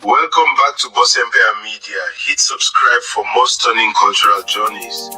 Welcome back to Boss Empire Media. Hit subscribe for more stunning cultural journeys.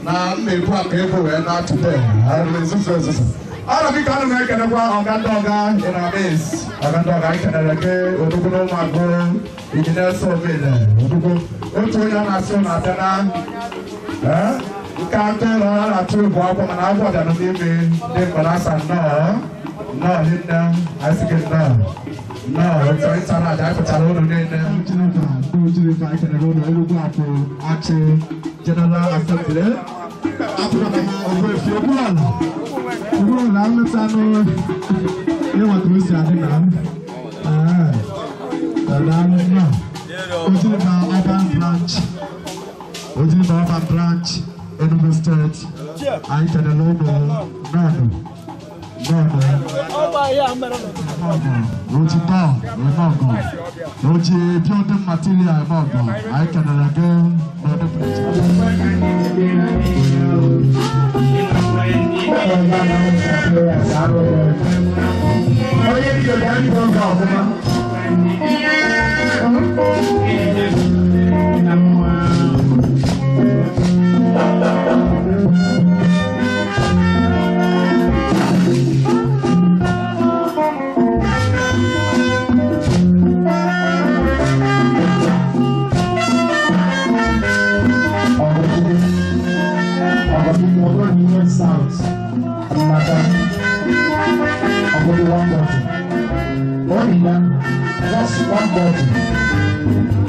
na mmepu amepu we na today ara bi kanu na kene kwa ogandoga in our base ogandoga kene ke odugo mago engineer so mele odugo otu ya na so na tena ka to na tu bo akwa na akwa da no bi de bana san no hinda asike no it's ana da ko taro no ne ne ka kene no odugo apo ache General Assembly. After the Fibulan, Lametsano, you want to see Adina. Urban branch, Enugu State. I can alone, no. Roji building material I can again South, one bottle. Just one bottle.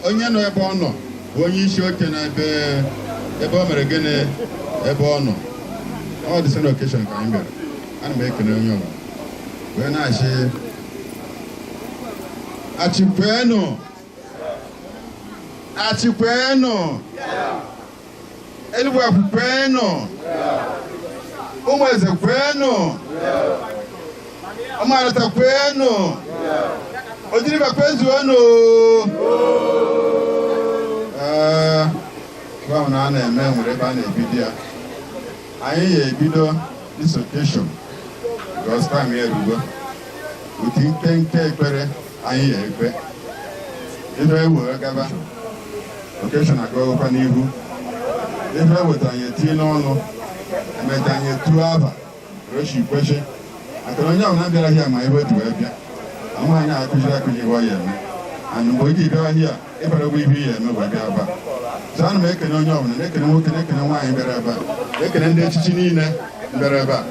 onye no ebe ono onye isi oke na ebe o mere gene ebe ono all the same occasion ka anyị bịara ana m ekene onye ọbụla wee na-achị achịkwenu eluigwe kwenu ụmụ eze kwenu ụmụarịta kwenu ojiriba kwezuonu gwa na a na-eme nwere ebe a na-ebido ya anyị ga-ebido this occasion because time ya erugo uti nkenke ekpere anyị ga-ekpe ife ewere gaba occasion agagokwa n'ihu ife eweta anyị etinye n'ọnụ emecha anyị etuo aba roshi kwechi maka onye ahụ na-abịara hịa ma ebe etu wee bịa ahụ anyị akụziri ihe ọ ya eme and mgbe oge ịbịara hịa ịbara ụgwọ ihe ya eme wee bịa aba so ana m ekene onye ọbụla na-ekene nwoke na-ekene nwaanyị bịara ebe a ekene ndị echichi niile bịara ebe a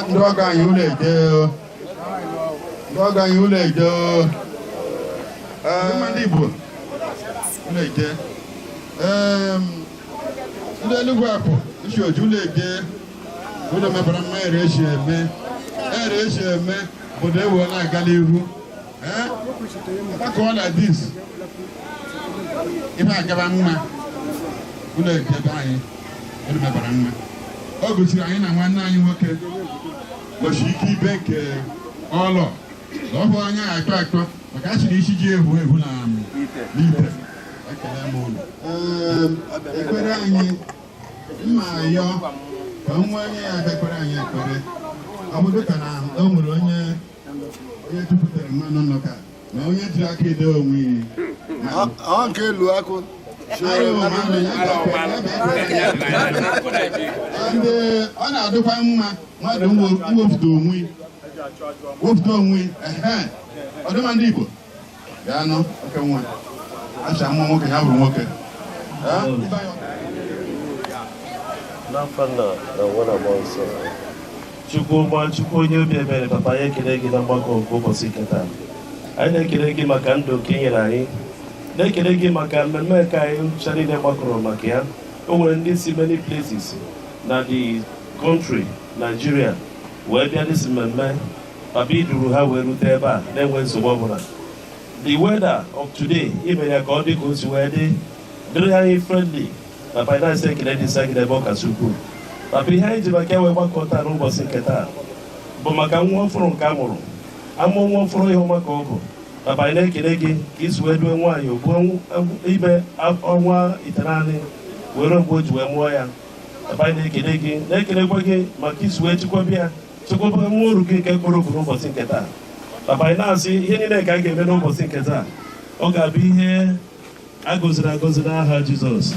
ndị ọgọ anyị ụlọ eje ndị ọgọ anyị ụlọ eje ndị Igbo ụlọ eje ndị Enugu apụ isi oji ụlọ eje ụlọ mebara mma ere echi eme obodo ewe na-aga n'ihu akọọ like this ife agaba mma ụlọ ekebe anyị ụlọ mebara mma ọ gosiri anyị na nwanne anyị nwoke gosi ike ibe nke ọlọ na ọhụ anya akpọ maka achị na isi ji ehu na n'ite ekele m ụlọ ekpere anyị mma ayọ ka nwa onye ya bekwere anyị ekpere ọ bụrụ ka na o nwere onye tupụtara mmanụ nnọka na onye jiri aka ede onwe ya nke elu akụ ọ na-adịkwa mma mmadụ wepụta onwe ọdụma ndị Igbo bịa nụ oke nwa acha nwa nwoke ya bụrụ nwoke n'afọ nna na nwa na mmụọ nsọ Chukwu onye obi ebere papa ya ekele gị na mgbakọ nke ụbọchị nke taa. Anyị na-ekele gị maka ndụ nke i nyere anyị, na-ekele gị maka mmemme nke anyị ncha niile gbakọrọ maka ya. O nwere ndị si many places na the country Nigeria wee bịa n'isi mmemme, papa iduru ha wee rute ebe a na-enwe nsogbu ọbụla. The weather of today ime ya ka ọ dị ka o si wee dịrị anyị friendly. Papa anyị na-asa ekele dị sa gị n'ebe ọ kasị ukwuu. Papa ihe anyị ji maka enwe gbakọta n'ụbọchị nke taa bụ maka nwa ọfụrụ nke a mụrụ amụ nwa ọfụrụ ihe maka ọgụ. Papa anyị na-ekele gị ka isi wee due nwaanyị ogbuo ibe ọnwa itenaanị were mgbe o ji wee mụọ ya. Papa anyị na-ekele gị na-ekelekwa gị maka isi wee chekwaba nwa oru gị nke kpọrọ oku n'ụbọchị nke taa. Papa anyị na-asị ihe niile ka a ga-eme n'ụbọchị nke taa ọ ga-abụ ihe agọziri agọzi n'aha Jizọs.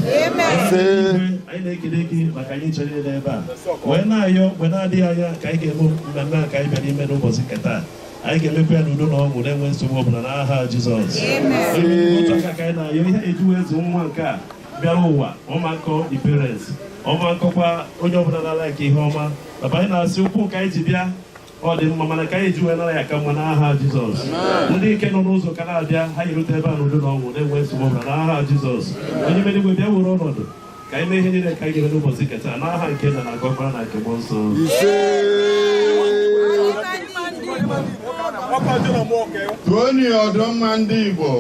Anyị na-ekele gị maka anyị chere ile ebe a wee na-ayọ mgbe na-adịghị anya ka anyị ga-eme mmemme a ka anyị bịara ime n'ụbọchị nke taa. Anyị ga-emekwa ya n'udo na ọṅụ na-enwe nsogbu ọbụla n'aha Jizọs. Otu aka ka anyị na-ayọ ihe eji wee zụ nwa nke a bịara ụwa ọmakọ the parents ọmakọkwa onye ọbụla na-alaiki ihe ọma. Papa anyị na-asị okwu nke anyị ji bịa ọ dị mma mana ka anyị ji wee nara ya ka mma n'aha Jizọs. Ndị nke nọ n'ụzọ ka na-abịa ha erute ebe a n'udo na ọṅụ na-enwe nsogbu ọbụla n'aha Jizọs. Onye mere igwe bịa were ọnọdụ ka anyị mee ihe niile ka anyị ga-eme n'ụbọchị nke taa n'aha nke Nna na Ọkpara na nke Mmụọ Nsọ. Tuoni ọdụmma ndị Igbo.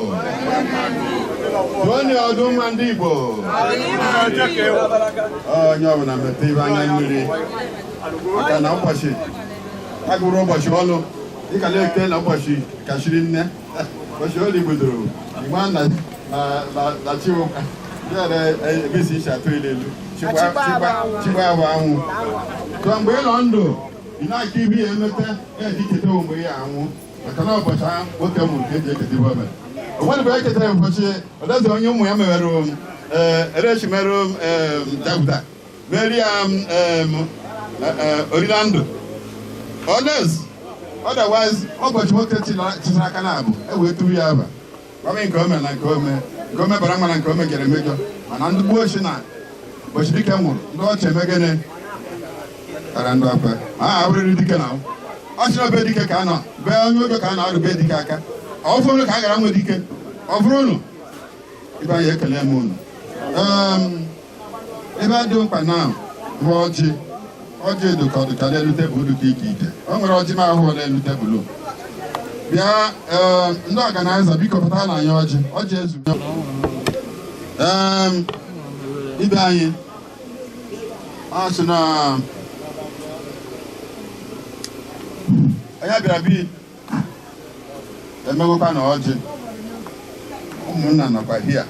Tuoni ọdụmma ndị Igbo. Onye ọbụla mete ibe anya mmiri maka na ụbọchị agụrụ ụbọchị ọlụ dịka na-eke na ụbọchị kachiri nne ụbọchị ọlụ igbodoro igba na chiwụka ebesi iche atụ ilelu chigba abụ anwụ tụọ mgbe ị nọ ndụ ị na-aka ibe ya emete eketa mgbe ya anwụ maka na ụbọchị nwoke mụrụ ka eji eketa ibe onwere bụ eketara ụbọchị ọdazi onye ụmụ ya mewere erechimerụ Davuda meri ya orila ndụ otherwise ụbọchị nwoke chịtara aka na abụ ewee turu ya aba gbame nke ome na nke ome bara mma na nke ome gere emejọ mana ndị gbuo ochi na ụbọchị dike nwụrụ ndị ọchị emegene kara ndụ akpa aha abụrịrị dike na ọ chịrị obe dike ka a nọ be onye ụjọ ka a na-arụ be dike aka ọ fụrụ ka a gara nwe dike ọ bụrụ unu ibe anyị ekele m unu ebe dị mkpa na bụ ọjị edukọdụka n'elu tebụl dị ike o nwere ọjị m ahụ n'elu tebụl bịa ndị ọganaiza biko pụta na anya ọjị ezugbo ibe anyị asị na onye bịara bi emegokwa na ọjị ụmụnna nọkwa here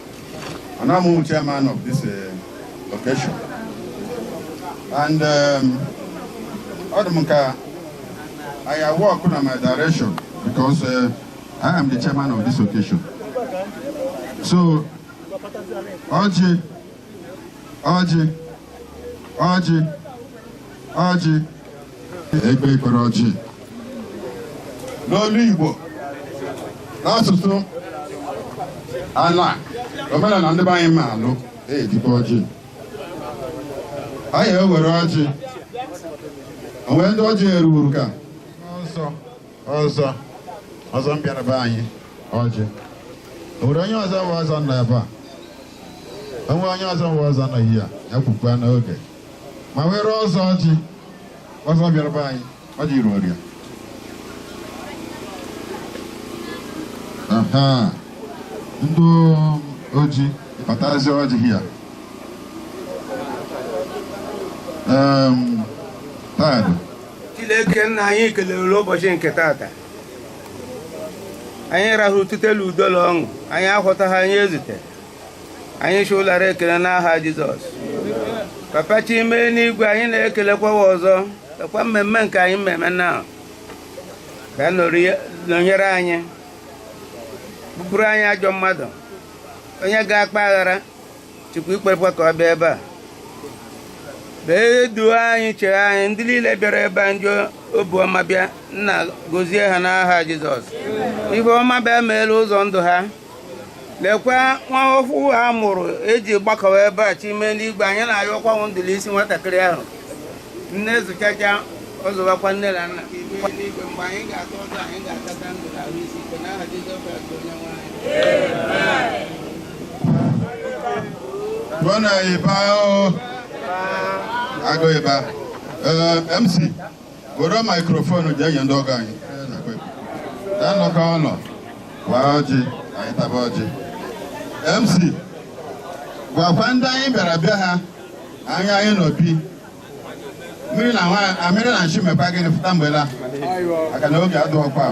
and I'm chairman of this location and I work on my direction because I am the chairman of this occasion. So, Oji, Egbe Ikoro Oji. N'olu Igbo, n'asụsụ ala, omenala ndị be anyị ma alụ, ejikwa ọjị. Anyị ewere ọjị. Onwe ndị ọjị eruru ka ọzọ mbịara be anyị ọjị. O nwere onye ọzọ bụ ọzọ nọ ebe a. Onwe onye ọzọ bụ ọzọ nọ ihe a, ya kwukwa n'oge. Ma were ọzọ ọjị ọzọ bịara be anyị ọ ji iru ọrịa ndị oji ịkọtazi ọjị hia taadụ Chineke nna anyị kelere ụbọchị nke tata anyị rahụrụ tutelu udo na ọṅụ anyị aghọtaghị anyị ezute anyị chụlara ekele n'aha Jizọs. Papa Chime n'igwe anyị na-ekelekwa ọzọ lekwa mmemme nke anyị mmemme na ka nọnyere anyị bụpụrụ anyị ajọ mmadụ onye ga-akpa aghara Chukwu ikpekwa ka ọ bịa ebe a bee duo anyị chee anyị ndị niile bịara ebe a ndị obi ọma bịa nna gozie ha n'aha Jizọs. Ife ọma bịa meela ụzọ ndụ ha lekwa nwa ofu ha mụrụ eji gbakọwa ebe a Chime n'igwe anyị na-ayọkwa ndụlụ isi nwatakịrị ahụ nne zụchacha ọzọbakwa nne na nna n'igwe mgbe anyị ga-atọ ọzọ anyị ga-atata ndụ na ahụ isi ike n'aha Jizọs onye nwe anyị. Bwana Ibao Ago Iba MC were microphone je nye ndị ọgọ anyị ya nọkọ ọnọ kwa ọjị anyị taba ọjị MC gwakwa ndị anyị bịara bịa ha anyị n'obi mmiri na nshi mekwa gịnị fụta mgbe la maka na oge adịghịkwa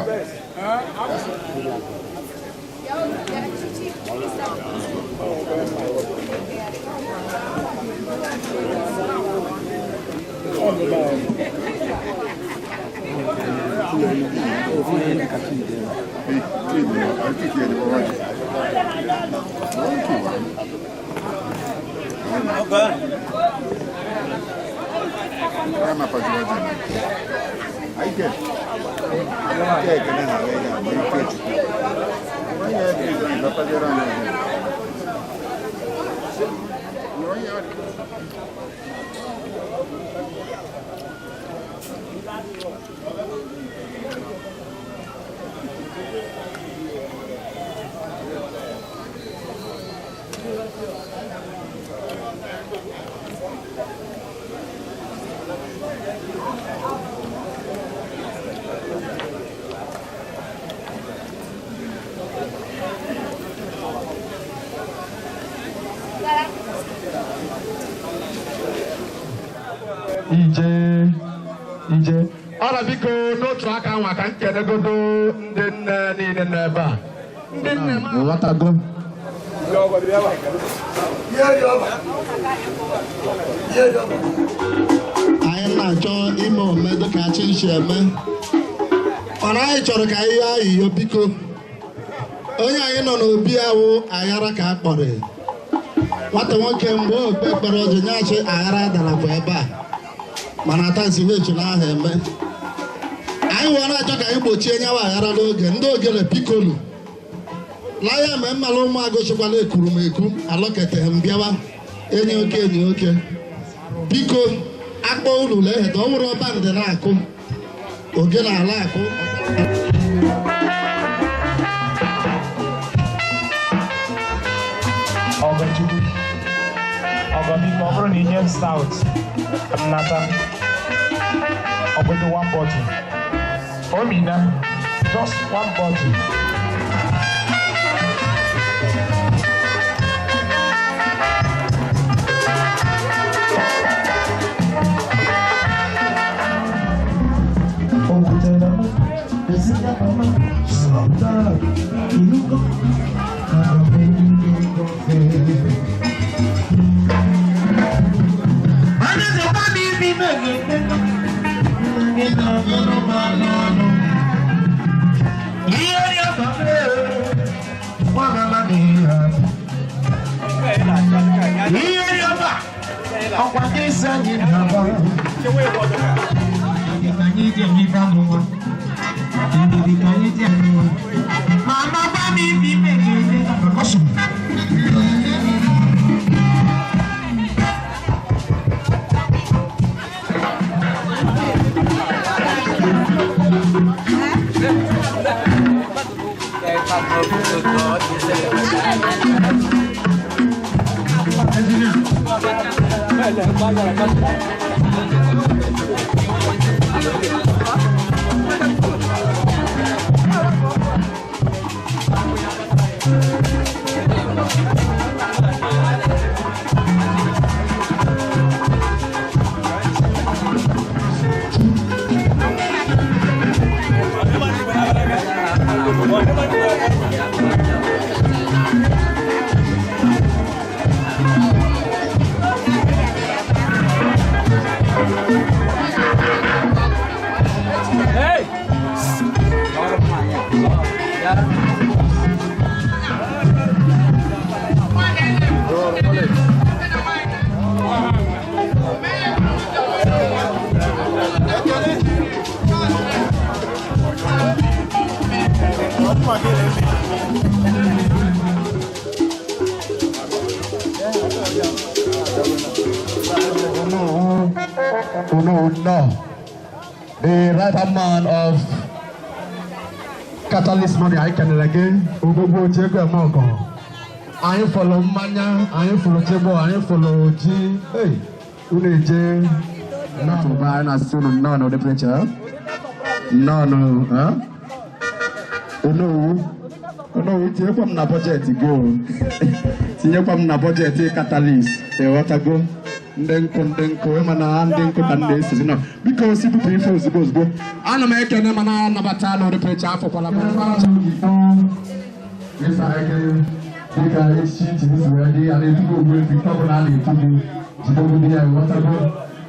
ije ọla biko n'otu aka nwa ka nkenegodo ndị nne niile n'ebe a ndị nne m ghọtago anyị na-achọ ime ome dịka Chinchi eme mana anyị chọrọ ka ihe ayịyo biko onye anyị nọ n'obi awụ aghara ka a kpọrọ nwata nwoke mgbe okpe kpere ọjị nyachi aghara dara bụ ebe a mana tazi wechiri ahụ eme anyị were achọ ka anyị gbochie nyawa aghara n'oge ndị ogele pikolu laya eme mmalụ ụmụ agụchikwala ekurumekwu alọketeghị m bịawa enyi oke biko akpọ ulu leheta ọ wụrụ ọba ndị na-akụ ogele ala akụ Ọgọbiko ọ bụrụ na inye m stout nnata ọbụdụ 1 bottle omina just 1 bottle Engineer. the right-hand man of Catalyst Money, I can again. Ugogo Chego Moko. I follow Manya, I follow Chebo, I follow G. Hey, Une J. Not to buy and assume none of the preacher. No, huh? No, it's your from budget to go. Senior from budget, Catalyst, the water go. Then because people prefer to go. I'm American, I'm a battle the preacher for Parliament. Yes, I can. The guy is cheating, is ready, and if you will be covered on it to be there, what I go.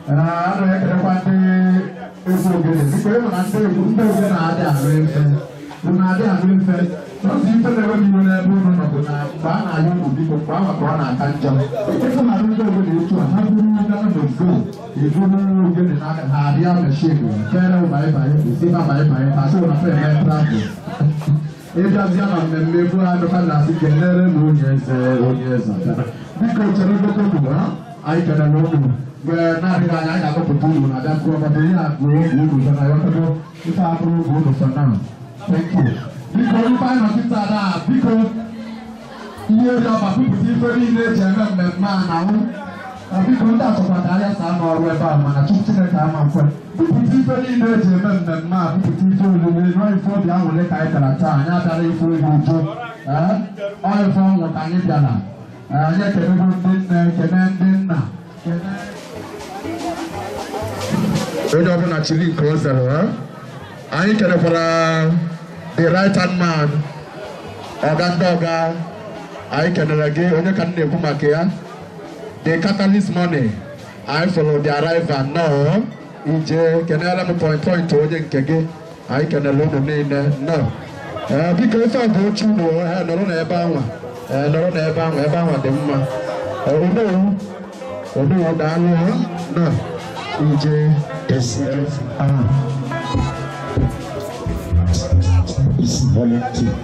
I don't want to it's so good. Because when I say, not even the way you never know, Bana, you will be from Bana, can't jump. If I don't go with you, how do you know go? You don't get an idea of the shape. Carry my see my I saw a friend travel. It does young and never have a fantasy general, yes. Because I can know. Where now I have a proposal, and that's what I have to do, and I want to go if I approve for now. Thank you. Because if I'm not that, because you have a people very nature and man now, because that's what I have or whatever, and I took to the time and for people very nature and man, people for the hour let I can attend, not that if we go to all from what I need done. Yet everyone didn't now. We don't actually close the I can for the right hand man, Ogandoga, I can again, only can they come here. The Catalyst Money, I follow the arrival now. EJ, can I have a point to again? I can alone the name no. Because I go to know, I don't know about the woman. Oh, no, no, EJ, yes, it's volunteer.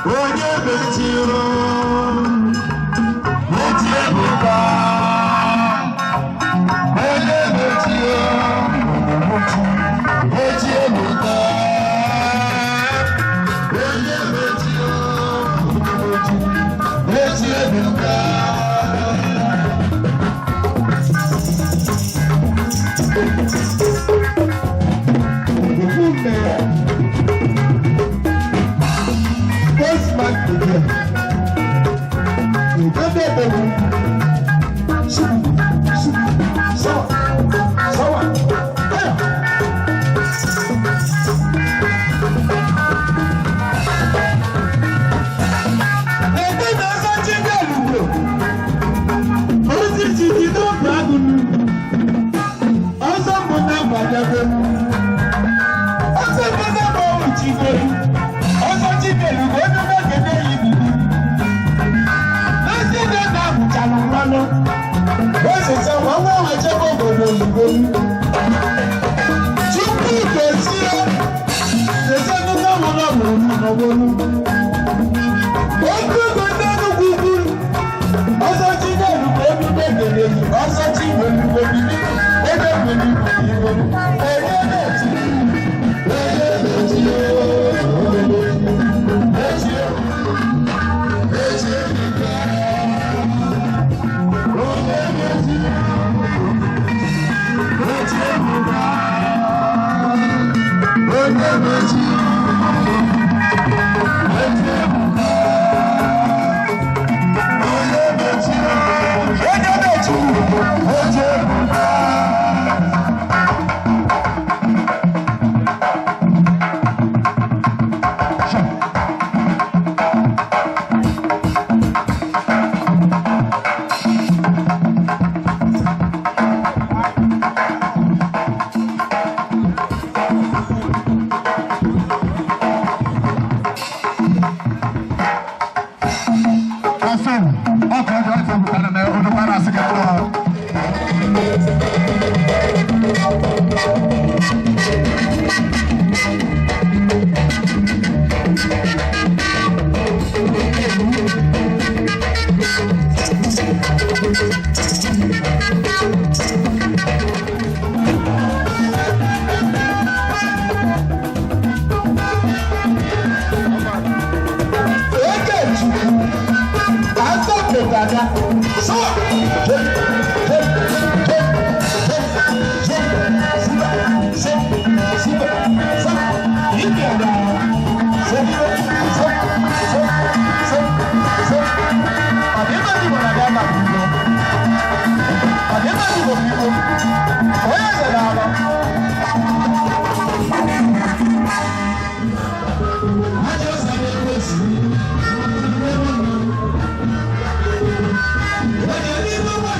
Oh, yeah, When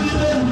you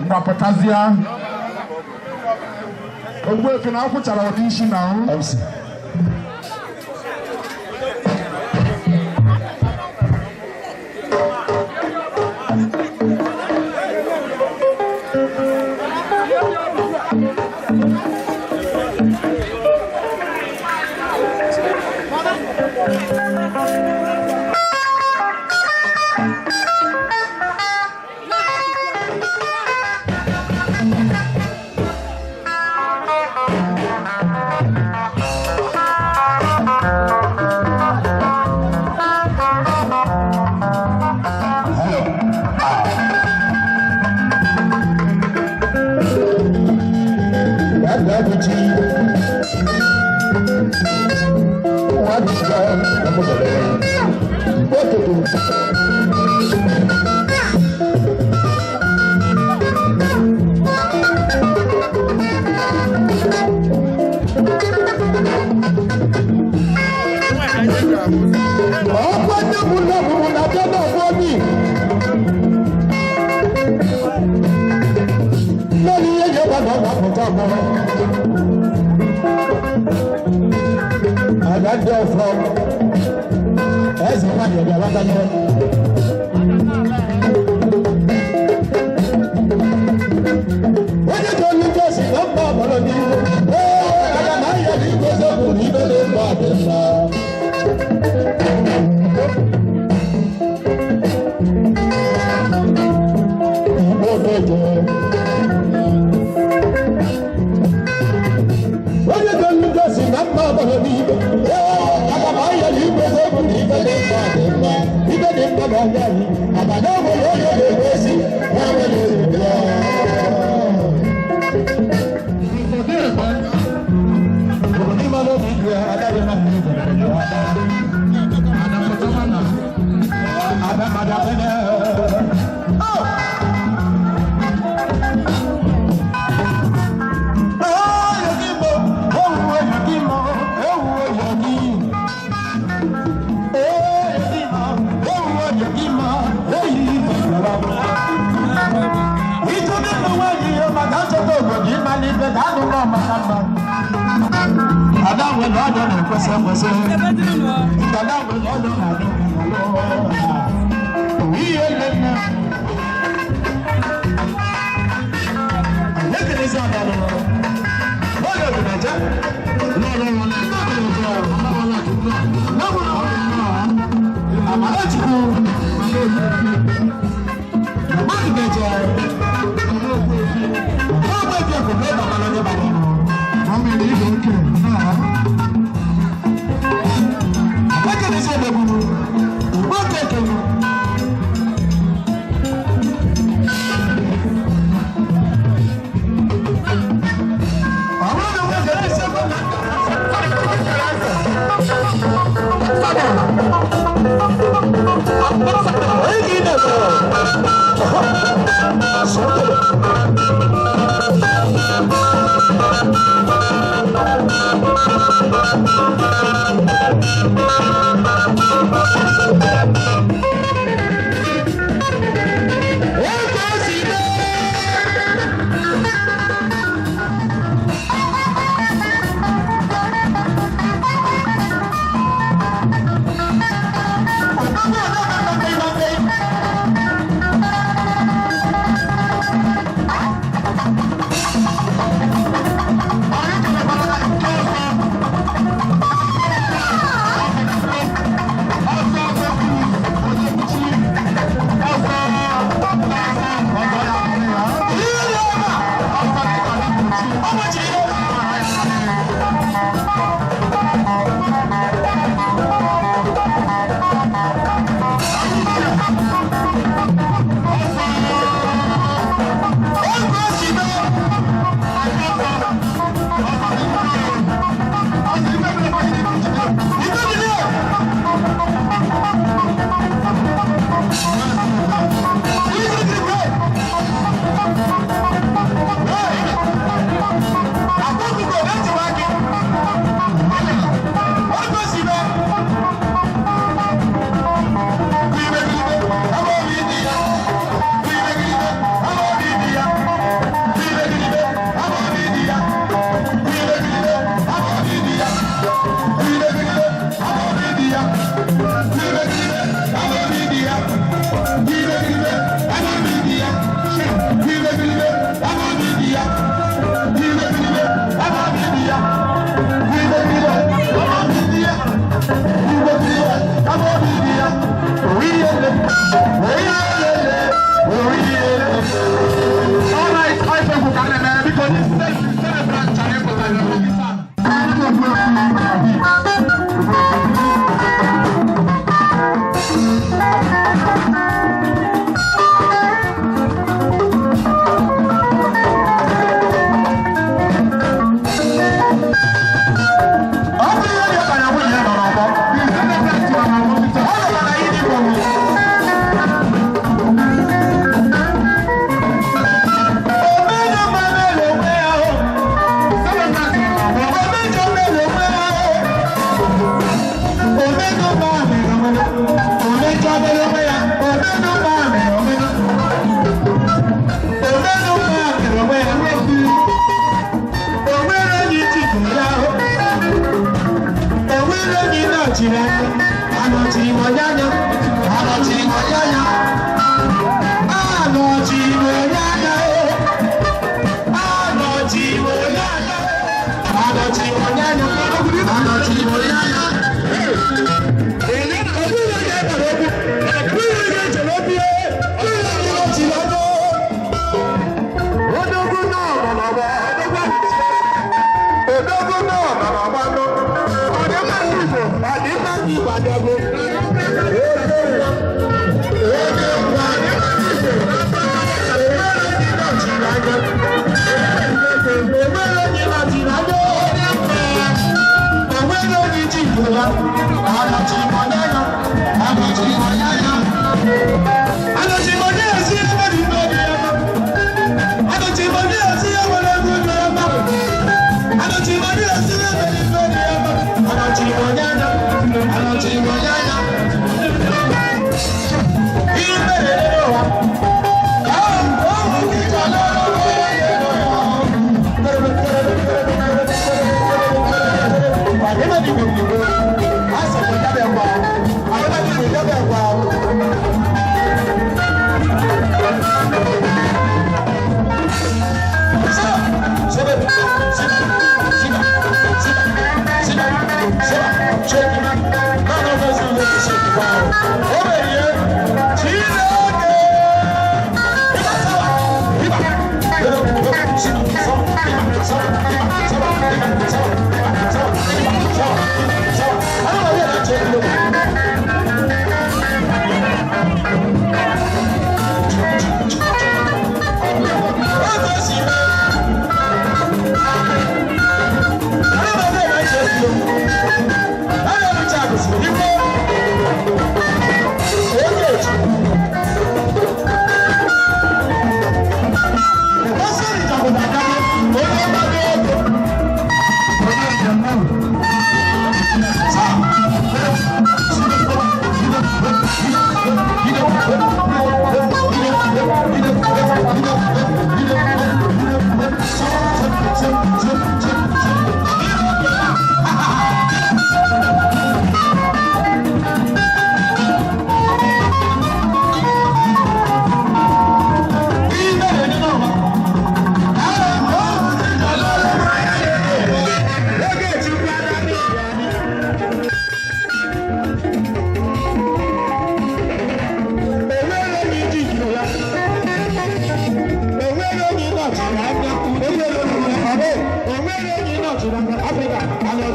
Mapatazia ogbe fi na akwụchara ụdị isi na MC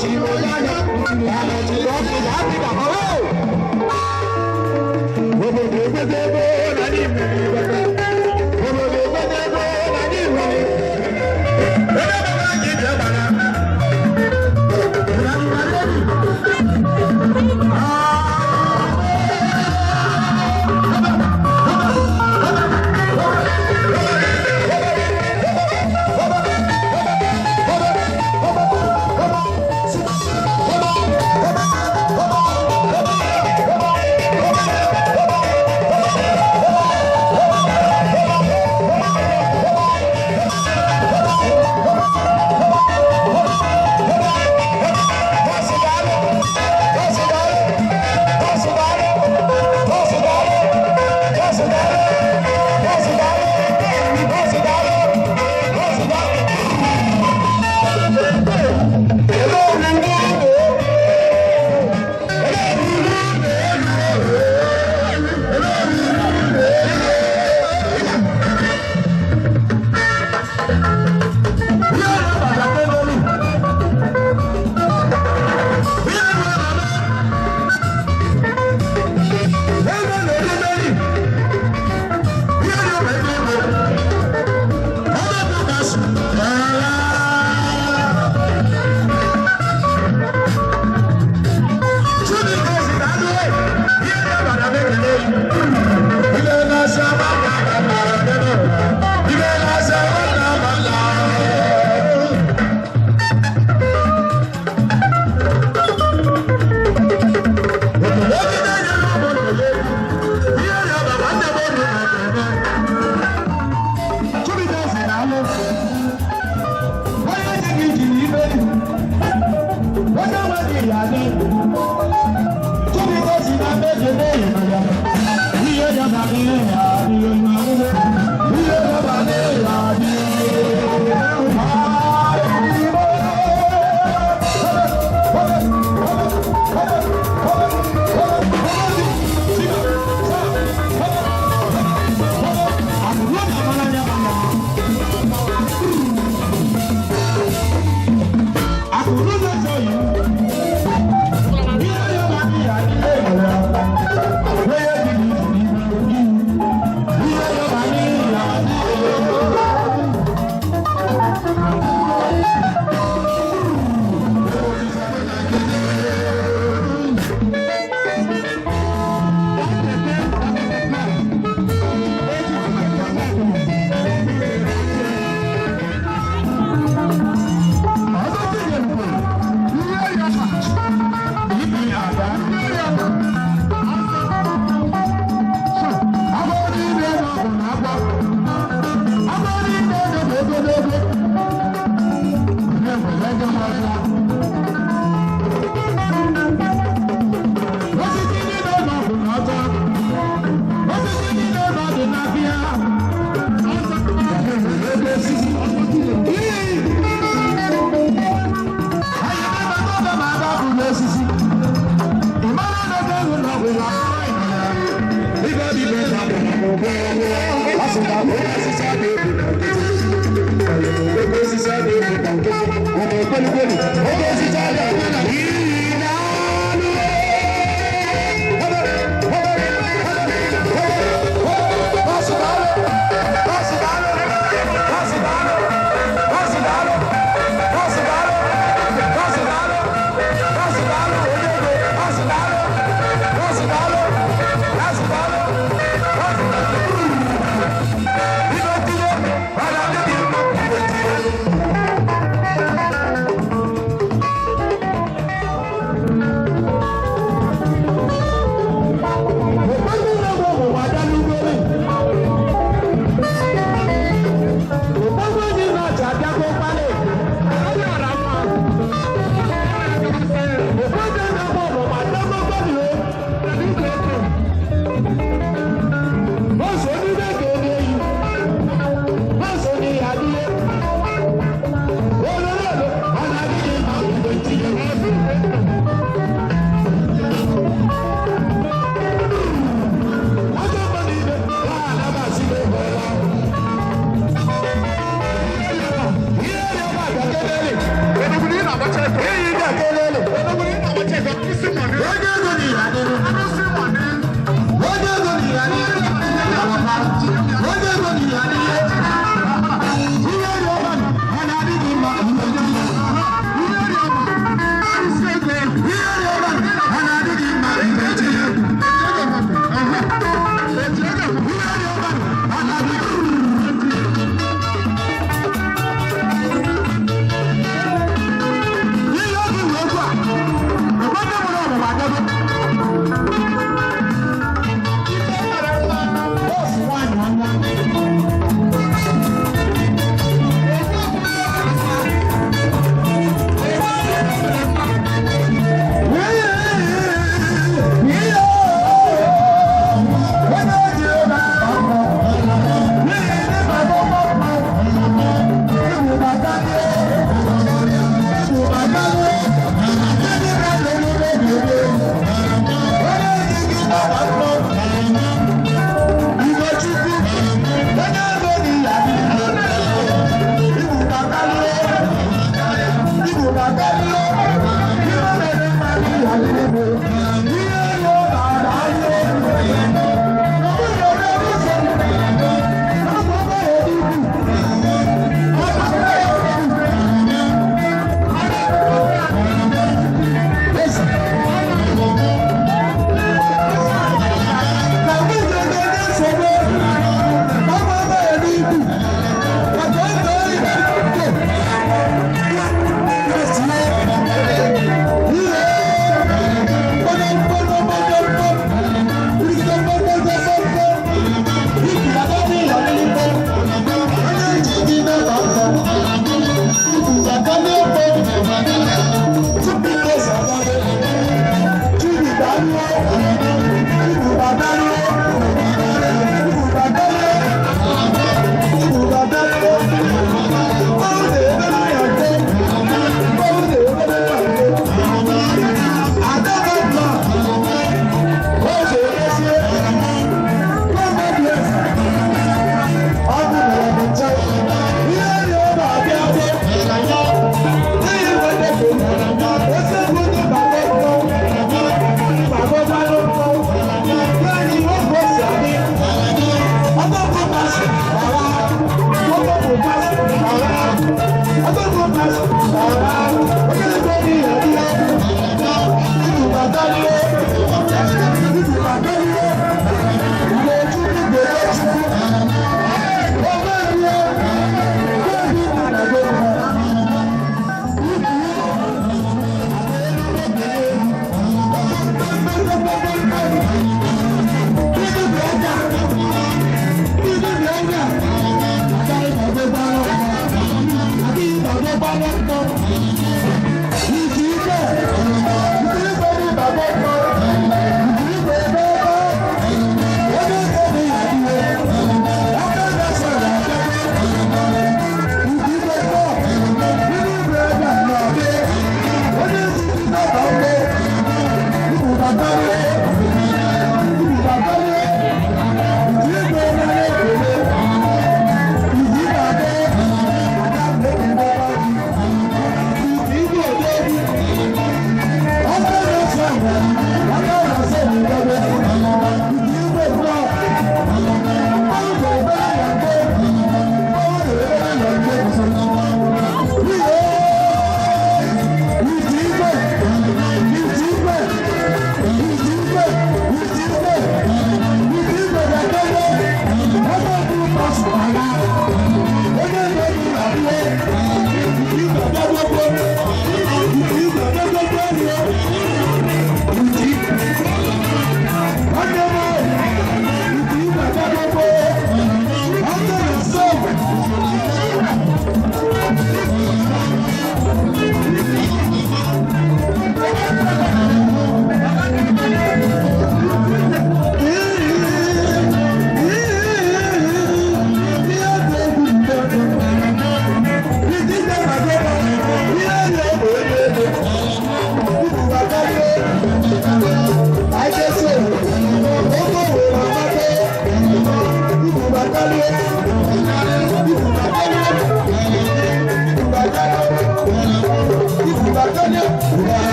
Come on.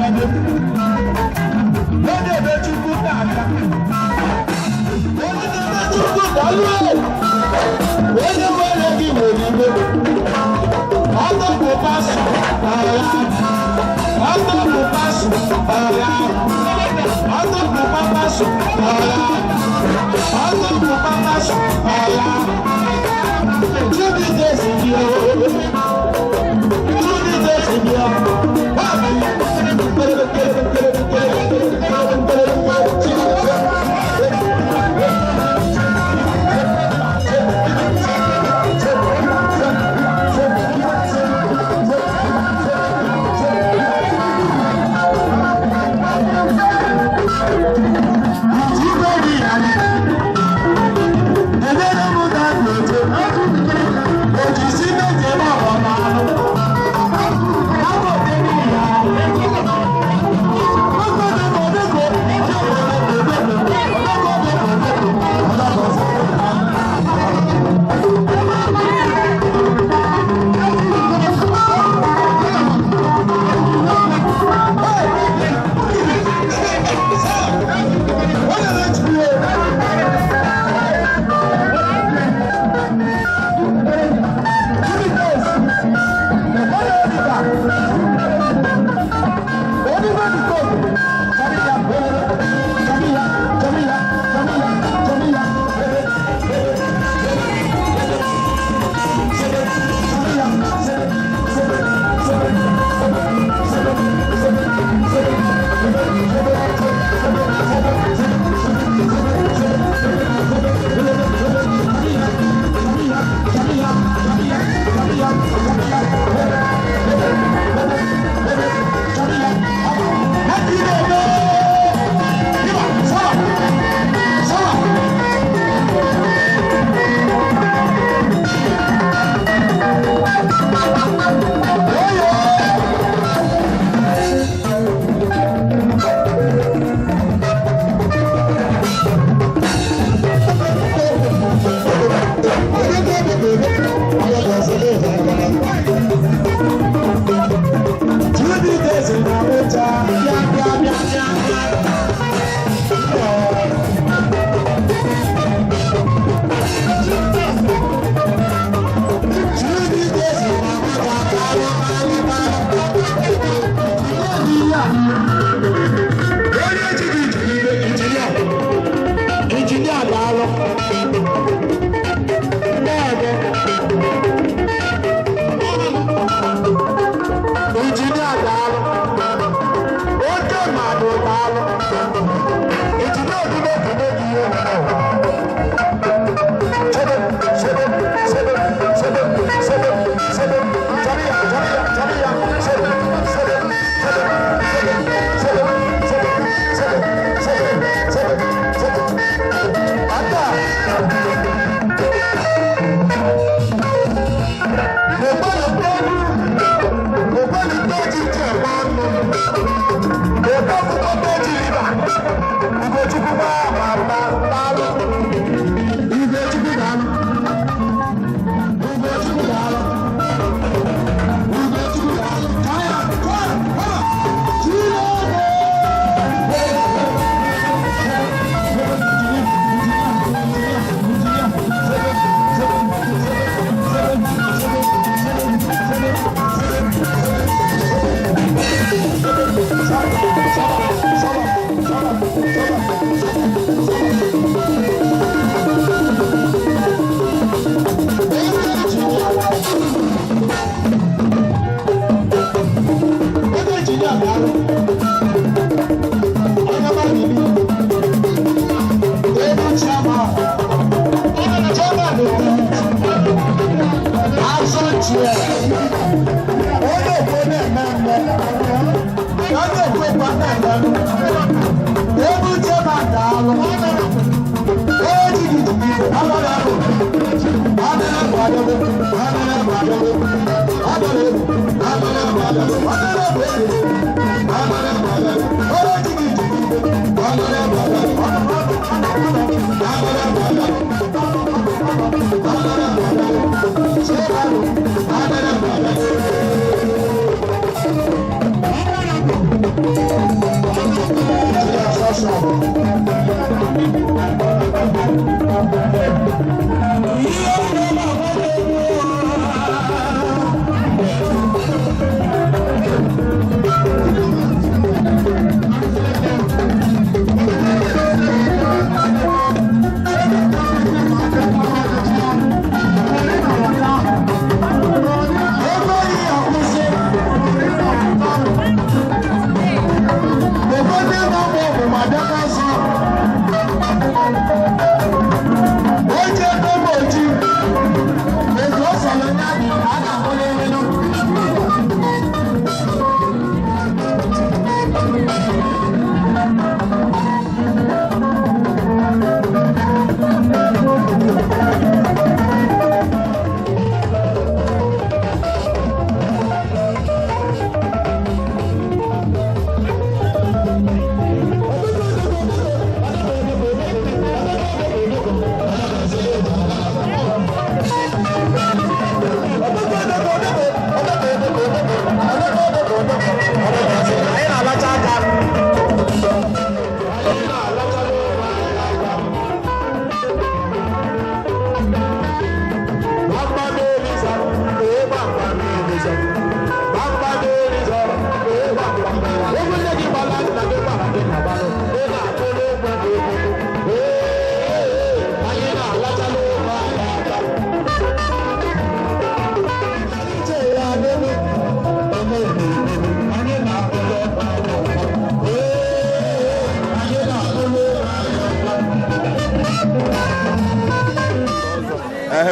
Thank you.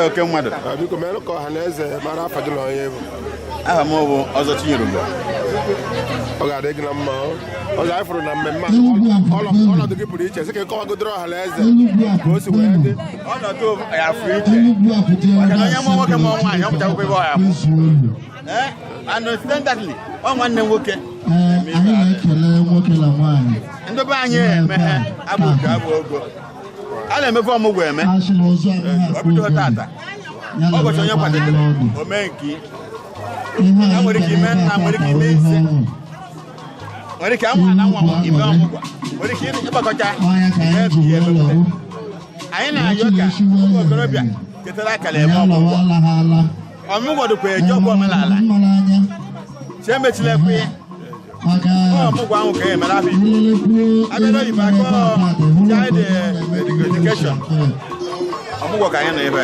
oke mmadụ biko mere ka ọha na eze mara afa gị na onye bụ aha m bụ ọzọ Chinyerugbo ọ ga-adị gị na mma ọzọ anyị fụrụ na mmemme ọnọdụ gị pụrụ iche sị ka ị kọwagodoro ọha na eze ka o si wee dị ọnọdụ ya fụrụ iche maka na onye mụọ nwoke mụọ nwaanyị ọ pụtakwukwe ebe ọ ya bụ and incidentally ọ nwanne m nwoke anyị na-ekele nwoke na nwaanyị ndị be anyị emeghe abụ nke abụ ogo a na-emefe ọmụgwọ eme ọ bido tata ụbọchị onye kwadebere o mee nke ya nwere ike ime nna nwere ike ime ise nwere ike anwa na nwa ime ọmụgwọ nwere ike ịgbakọcha anyị na-ayọ ka ụmụ okorobịa ketara akara eme ọmụgwọ ọmụgwọ dịkwa eji ọgwụ omenala chi emechila ekwe ọmụgwọ ahụ ka emere afọ Igbo abịara oyibo akọ child education ọmụgwọ ka anyị na ebe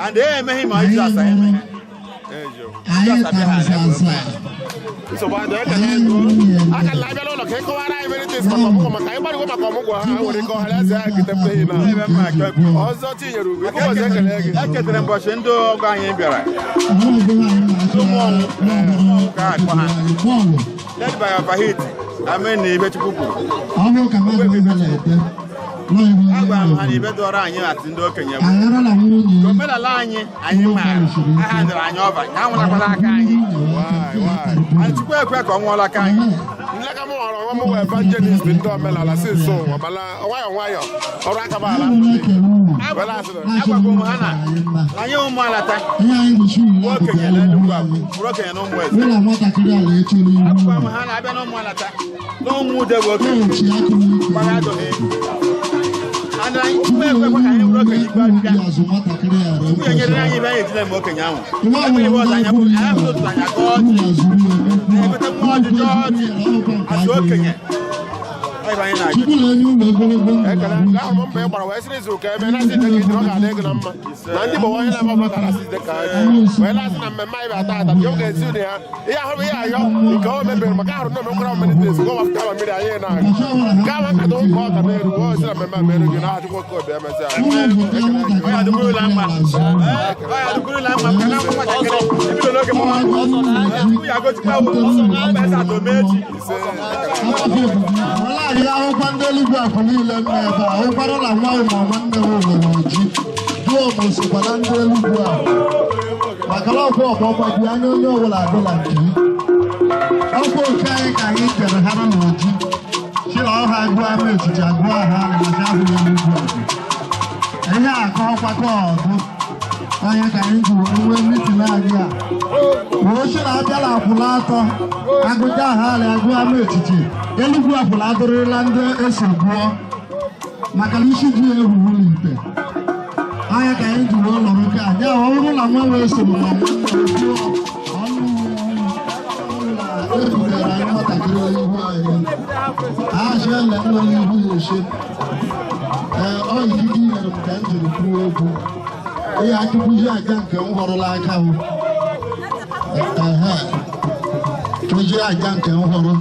and emeghị ma iji asa eme aka na-abịala ụlọ ka ị kọwara anyị veritis maka ọmụgwọ maka anyị gbarịgo maka ọmụgwọ ha nwere ike ọha eze ha gitepeghị na ọzọ Chinyerugbo ụbọchị ekele gị eketere mbọchị ndị ọgọ anyị bịara ụmụọnwụ ka akpọ ha led by Abahit amen na Ibechukwu kwuru agwara m ha na ibe dọrọ anyị atị ndị okenye bụ omenala anyị maara aha dịrị anyị ọba ka a nwụrakwara aka anyị anyị chukwu ekwe ka ọ nwụọla aka anyị nleka m họrọ ọnwa m wee evangelist ndị omenala si nso ụwa mana nwayọọ nwayọọ ọrụ aka m ala agwago m ha na anyị ụmụ alata okenye na Enugu bụrụ okenye na ụmụ eze agwara m ha na-abịa na ụmụ alata na ụmụ ude bụ okenye gbara adụghị ụmụ ekwekwe ka anyị bụrụ okenye igwe abịbịa ụmụ nyere anyị ibe anyị ejile m okenye ahụ ekpere ọzọ anya bụ anya bụ otu anya ka ọchị na-ebute mmụọ ọjụjụ ọchị asụ okenye ekele nke ahụ mba ị gbara wee sịrị izu ụka ebe na-asị dị ka ọ ga-adị gị na mma na ndị bụ onye na-eme ọbụla ka na-asị dị ka wee na-asị na mmemme anyị bịa ata ka oge ezi ụdị ya ihe ahụ ihe ayọ nke o mebere maka ahụrụ na omekwara mmiri ezi gwa wapụta mmiri anyị na-aga nke ahụ nkata ụka ọ ga na-eru gwa ozi na mmemme a mere gị na-ahụ chukwu obi emezi anyị ahụkwa ndị Eluigwe akụ niile nọ ebe a hụkwara na nwa ụmụ nwanne m nwere oji duo m sokwa na ndị Eluigwe ahụ maka na ọkwa ọgbọgba dị anya onye ọbụla adịla nke ọkwa oke anyị ka anyị kere ha na oji si na ọha agụọ ama echiche agụọ ha na ahụ Eluigwe akụ ihe akọ ọkwakọ ọdụ onye ka anyị ji nwee mitin anyị a ochi na-abịala akwụla atọ agụja ha ala agụ ama echiche Eluigwe akwụla adịrịla ndị eso gụọ maka na isi ji ewu ụlọ ikpe anya ka anyị jiri ụlọ nke a ya ọrụ na nwa wee soro na ebugara anyị nwatakịrị ihu anyị achịela nọ n'ihu ya eche ọ ikike nyere m ka m jiri kwuo okwu ihe akụkụzi aja nke m họrọla aka hụ tụzi aja nke m họrọ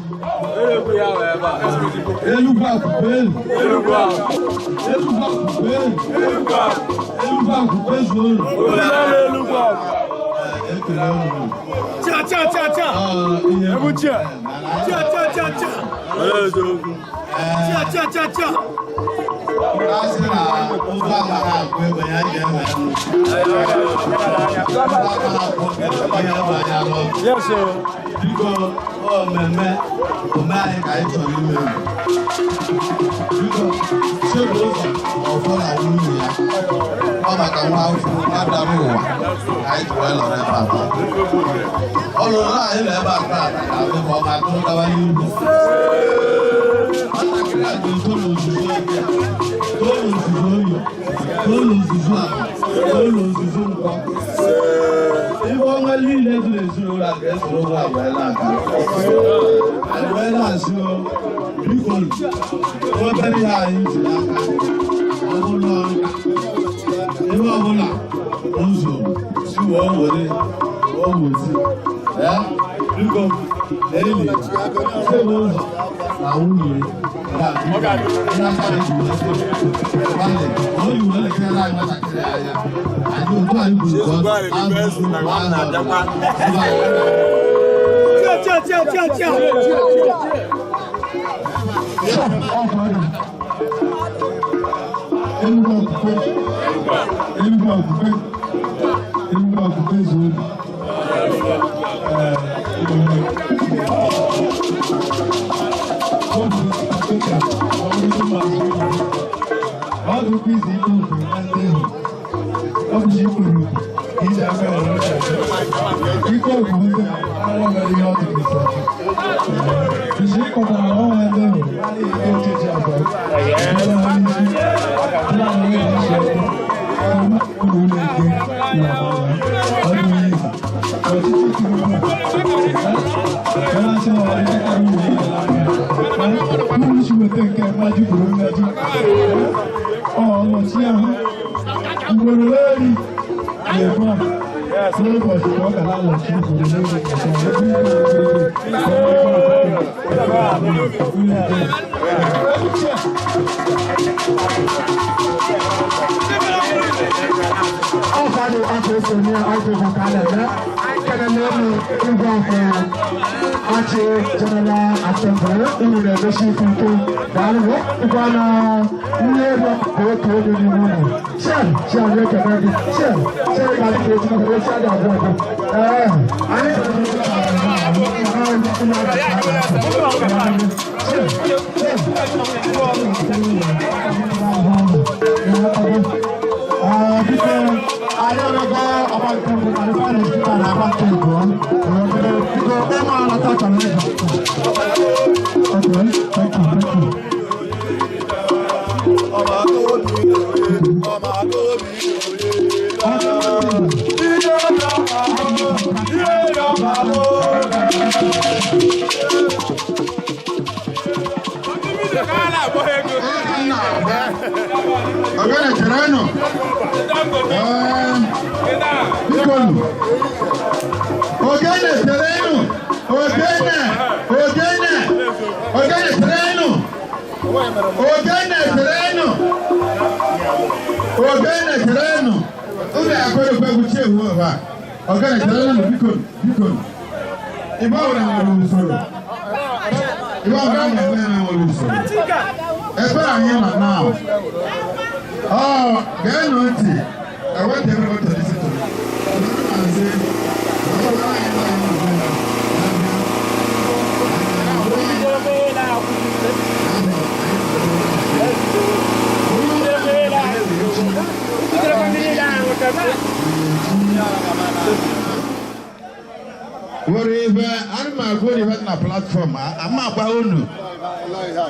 platform ama agba unu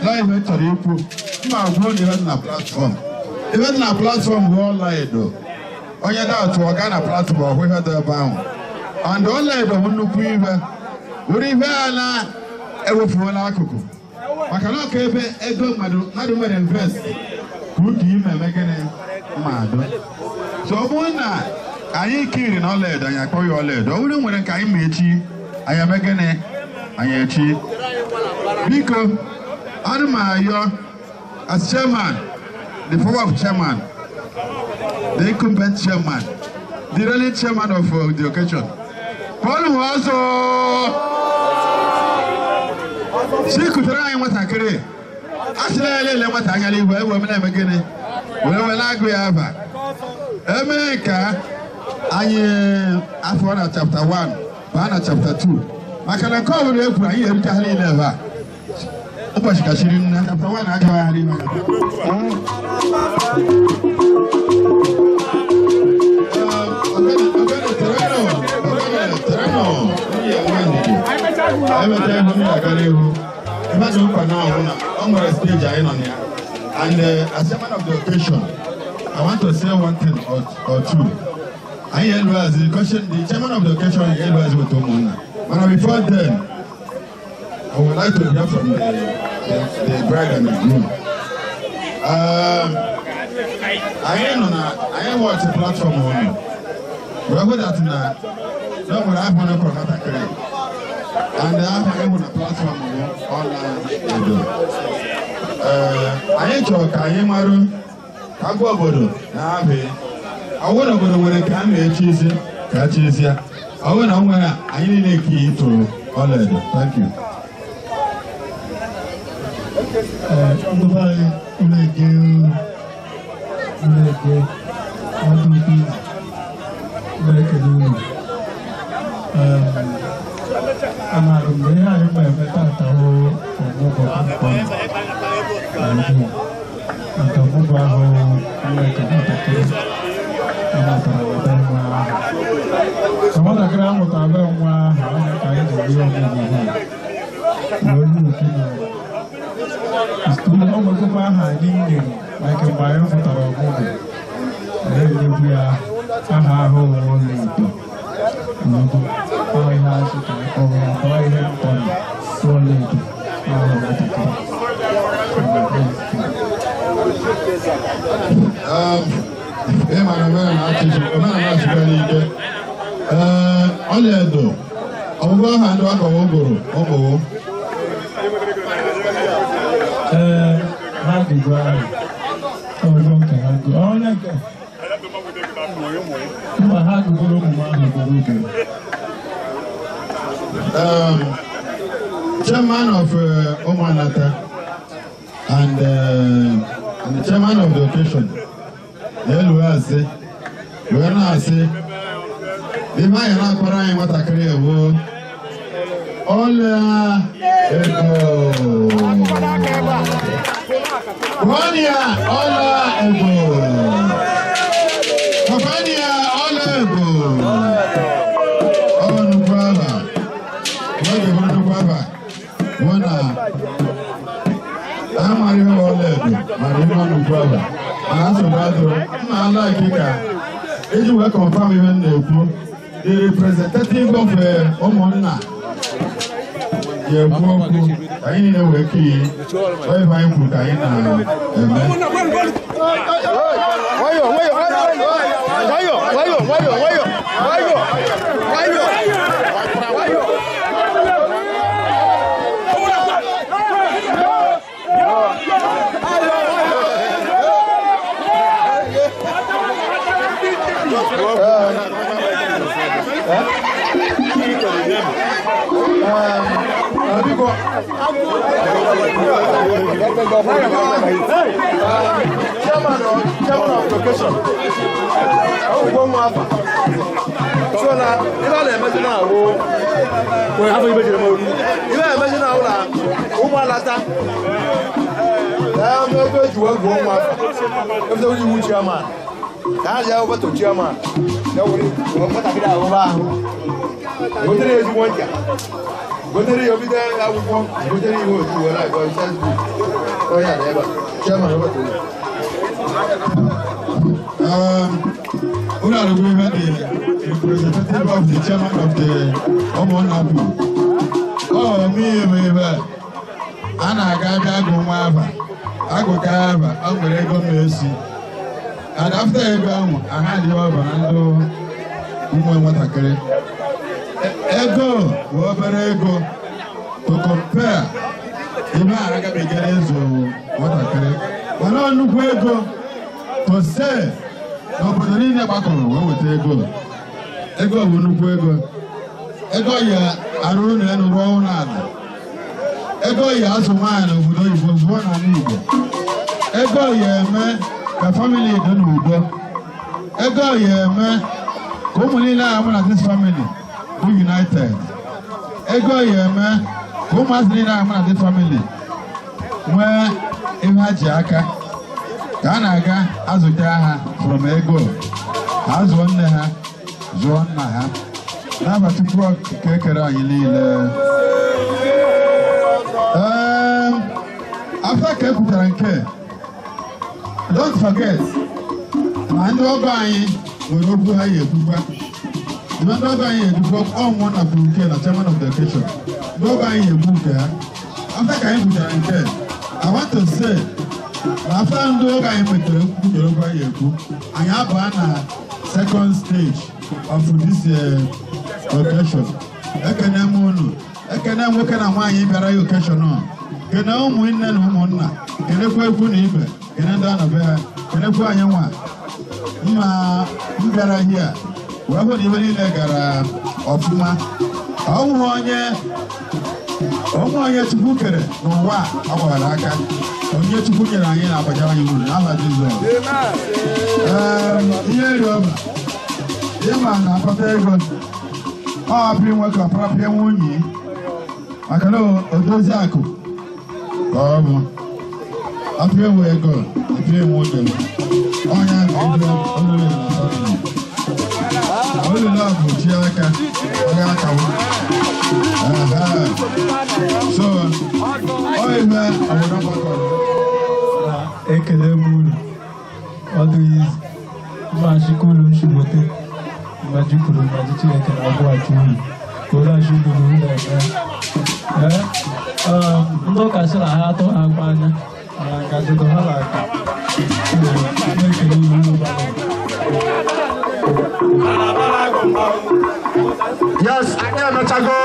live chọrọ ikwu mma agwụ na ibe na platfọm ibe na platfọm bụ ọla edo onye da-atụ ọga na platfọm ọhụ ihe dị ebe ahụ and ọla edo bụ nnukwu ibe were ihe a na-ewefuola akụkụ maka na ọka ebe ego mmadụ mere invest ka ụka ime eme gịnị mmadụ so ọ bụrụ na anyị kiri na ọlaedo anyị akpọ ya ọlaedo ọ bụrụ nwere nke anyị ma echi anyị eme gịnị anyị echi biko ana m ayọ as chairman the former chairman the incumbent chairman the reigning chairman of the occasion Paul Nwazo si kutere anyị nwatakịrị asịla ya lele nwata anya n'ihu ewe m na-eme gịnị were agụ ya aba eme ka anyị afọ na chapter 1 baa na chapter 2 maka na nke ọ bụla ekwuru anyị erute ha niile ebe a ụbọchị kachiri nna chapter 1 agagharị and as chairman of the occasion, I want to say one thing or two. The chairman of the occasion, but before then, I would like to hear from the bride and the groom. I ain't watch the platform on. Wherever that now, no one have one for that career. And I have a platform online. I ain't talk, I am Maru, Kagobodo, Nabe. I want to go to where I can make cheese, catches here. I want to wear I need a key to already. Thank you. Chairman of Omanata and the chairman of the occasion, the representative of Omona. I know a key. Why I put chairman of location. So now, if I imagine now, we have a bit of money. If I imagine now, I'm not going to work home. If there was a chairman, I have over to chairman. No, what I get over. What is one year? What are you over there? I will come. What are you going to like? Oh, yeah, Chairman, over to you. The representative of the chairman of the Omonabu. Oh, me, Anna Gaga Gomava, Agogava, Uncle Mercy. And after I had the over and Watakere. Ego, whatever ego, to compare. Even I got beginnings of Watakere. But no look ego to say, nobody never come with ego. Ego will look ego. Ego, yeah, I don't know wrong. Ego, yeah, as a man who was one and evil. Ego, yeah, man, the family don't know. Ego, yeah, man, come on, I'm this family. Be united. Ego, yeah, man, come on, I'm this family. Where Imajaka, Ganaga, Azujaha, from Ego, as one there, John Maha. Now, to work, Kekera, after Keputa and Care, don't forget, I know buying will not buy a book. You are not buying a book on one of the chairman of the occasion. No buying a book there. After Keputa and Care, I want to say, after no guy with the book, I have a second stage of this occasion. I can work on my occasion. Can I win and woman? Can I go for neighbor? Can I down a bear? Can I go on your one? You got here. Where would you really like of ma? Oh, one year to book it. No, what? Our Laka. On yet to book it again. I'll tell you. I'm a disorder. Yeah, man, I'm a oh, I've been working a proper one. I can know Odozaku. Oh, I feel where I go. I feel more than only love with Yaka. So, oh, man, I will not work on Ekelemu, always Majikulu Shibote, Majikulu, Majichek, and Abuachuni. Kola Shibulu, look, I said I had to have one. I got to go halaka. Yes, I am a tago.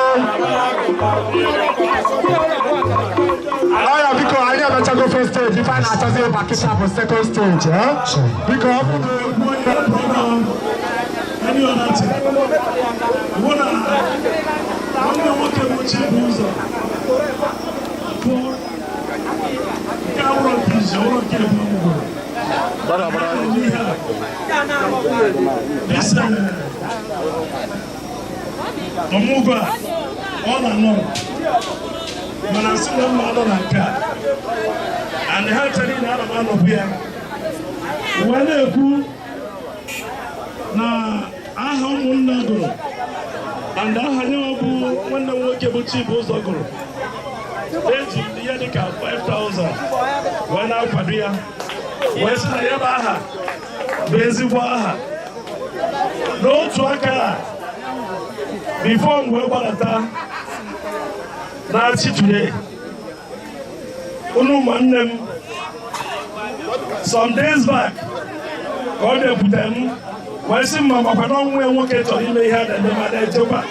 Because I am a tago first stage. If I not as a package for second stage, because Omuga, all along. When I see them all like that, and they have to read out of all of here. When they go, now I have one go, and I have no when the work able to go. Then the year 5,000. When I Padria, West Nayabaha, Beziwaha, no Twaka. Before we were Balata, now today, some days back, God put them. When some Mama Padon were working to him, they had and they had a job.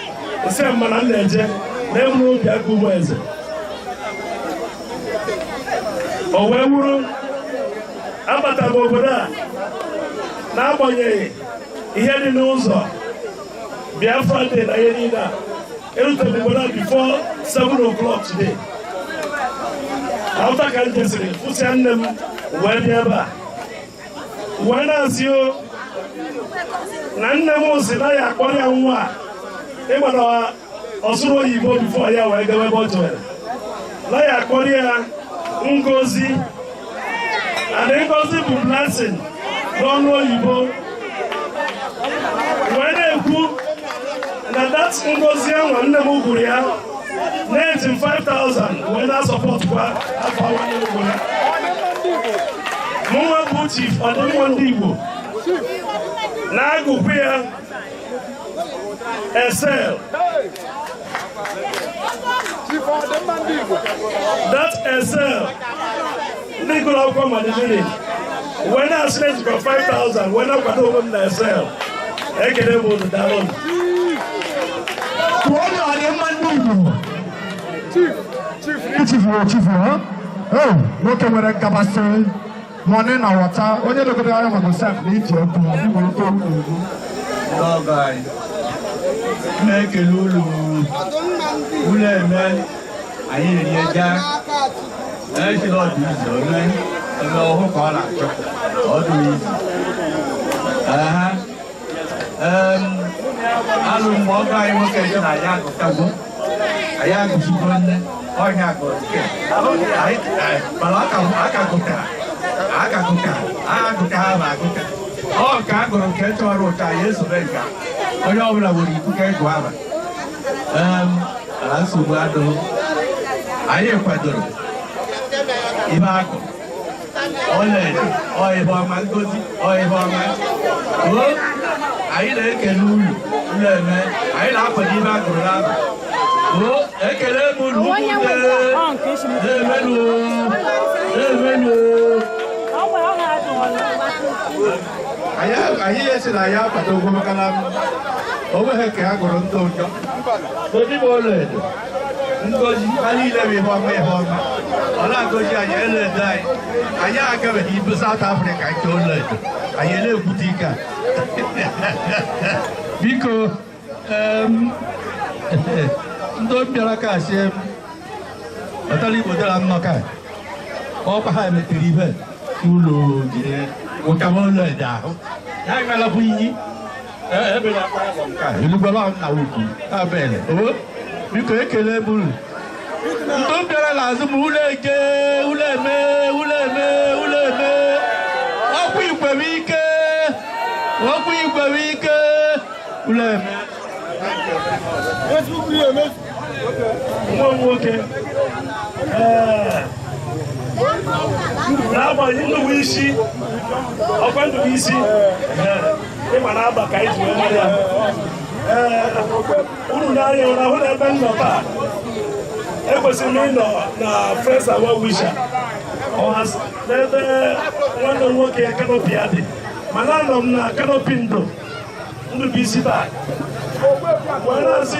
The same man and legend, they will be a good Wednesday. Oh, where were Abata Boboda? Now, boy, he had the nose off. Biafra Day, Nayenina. Everything before 7 o'clock today. After Kanjasri, Fusianem, whenever. When I see you, Nandamo Sinaya, Koreanwa, Emana, Osuro Yibo before I go about to it. Laya Korea, Ngozi, and Ngozi be blessing. Don't know Yibo. When I cook, now that's Ngozi and Namuguria, 5,000. When I support bụ chief ọdịmma ndị Igbo na-agụkwu ya Excel. That Excel ndị gụrụ akwụkwọ madidiri wee na-asịrị jikọ 5,000 wee na-akwado onwe m na Excel. Ekele bụ ụdị daalụ. Onye ọdịmma ndị Igbo chief nwoke nwere nkabasị mọni na wọta onye legodo anya maka sef na iji ọkụ nwere ofe ugwu n'oge anyị na-ekele ụlọ eme anyị erieja na-echila ọdụ izu ome ebe ọhụụ ka ọ na-achọ ọdụ izu alụ mgbe ọgụ anyị nwoke ji na anyị agụtago anyị agụsigo nne ọhịa agụrụ nke mana agụta ha ma agụta ọ ka a gụrụ nke chọrọ ụcha anyị esobe nka onye ọbụla nwere ikuku ịgụ aba ala nsogbu adịghị anyị kwadoro ibe agụ ọlaedo ọibe ọma ngozi ọibe ọma o anyị na-ekele ụlọ eme anyị na-akwado ibe agụrụ n'aba o ekele m ụlọ na-emenu anyị esi na ya akwado ụgwọ maka na o nweghị ka ha gụrụ ndị ụjọ odibo ọlaedo ngozi ha niile bụ ihe ọma ọ na-agozi anyị eledo anyị agabeghị ibu South Africa nke ọlaedo anyị na-ekwute ike a biko ndị bịara ka asị ọtara Igbo dara nnọka ọkwa ha emetere ibe ụlọ jiri ụkama ọlaedo ahụ ya galapụ iyi ebe na-elugwala na ukwu abele biko ekele bụrụ ndị bịara n'azụ m ụlọ eme ọkwa igwere ike ụlọ eme nwa nwoke n'agbanyeghị ndụbụ isi ọkwa ndụbụ isi ịma na-aba ka anyị ji wee mara ya unu n'anya ụra hụ na ebe m nọ taa ekwesịrị m ịnọ na Friends and Well-Wishers ọhasị n'ebe nwanne m nwoke kanopi ya dị mana anọ m na kanopi ndụbụ isi taa wee na-asị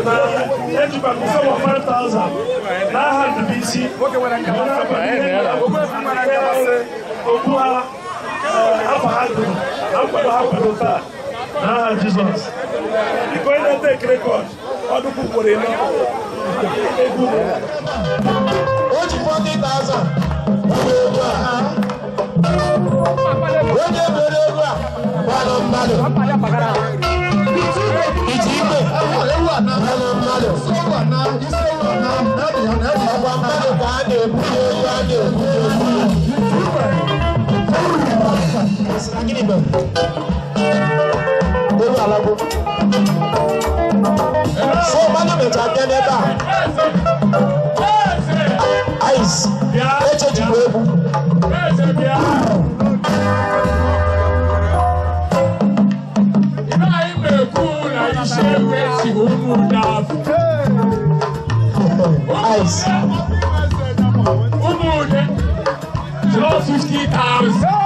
na ejikwa kusọma 5,000 n'aha ndụbụ isi okwu ha afọ ha gụrụ na nkwado ha kwado taa n'aha Jizọs biko onye na-ete rekọd ọdụkwu kwere ịnọ egwu o ji 40,000 onye mere ego a gbalụ mmadụ iji igwe gbalụ mmadụ ọgwa mmadụ ka a na-ebute ego so mmadụ mecha bịa n'ebe a ice echejikwa egwu ice 50,000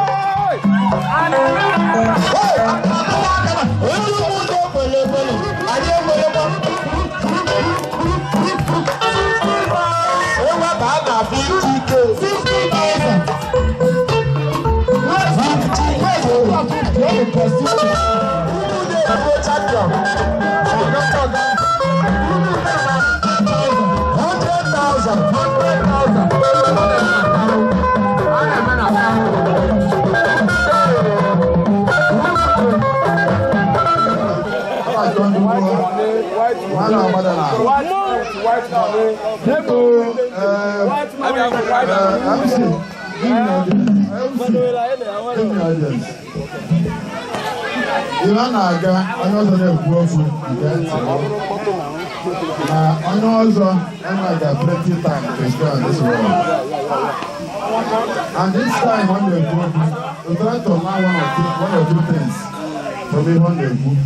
Ibe a na-aga onye ọzọ na-ekwu okwu nke ntị na onye ọzọ enweghị plenty time to stay on this world. And this time on the book, we try to learn one or two things from the on the book.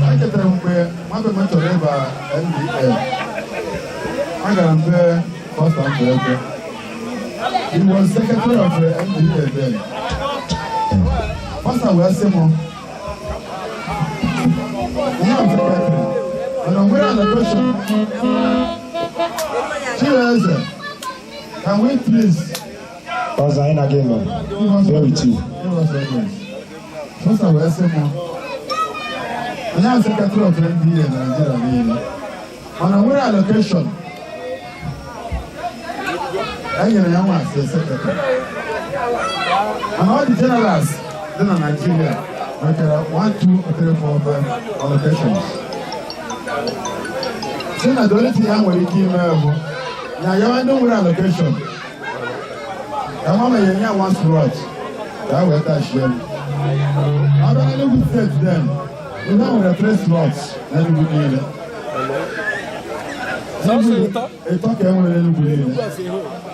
I get them where my mentor ever NDL. I got him there first and forever. He was secretary of the NDL then. First I was Simon. And I'm waiting on the question. Can we please? Because I ain't again, man. Here with you. First I was Simon. And I'm secretary of the NDA in Nigeria. And I'm waiting on the question. I get a young one, the secretary. And all the generals in Nigeria. Okay, 1, 2, 3, 4, 5 allocations. So now the only thing I'm going to give now you want to know allocation. Your mama you need one slot. That will touch them. I'm going to look at them. You know the 3 slots. Let me be there. They talk everywhere.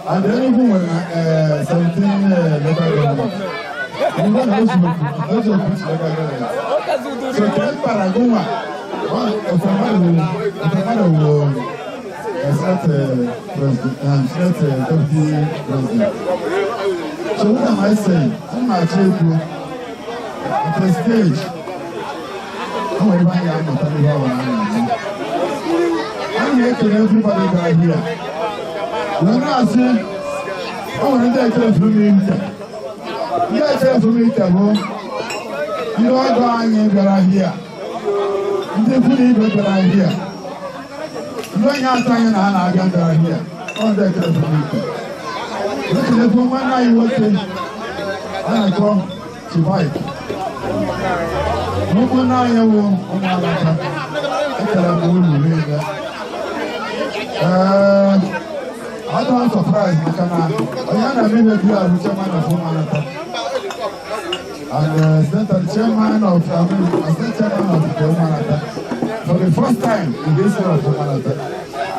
And then you go 17 local government. So Ken Paraguma, deputy president. So what am I saying? I'm actually at the stage. I'm making everybody right here. When I say, I want to take it from me. Yes, for me, Tabo. You are going in here. You put it better here. You are not saying I got here. On the community. Look at the woman I working. I come to buy. No one I will. I don't surprise my canal. I am a chairman of Humanata. And chairman of the Humanata. For the first time in this year of Humanata,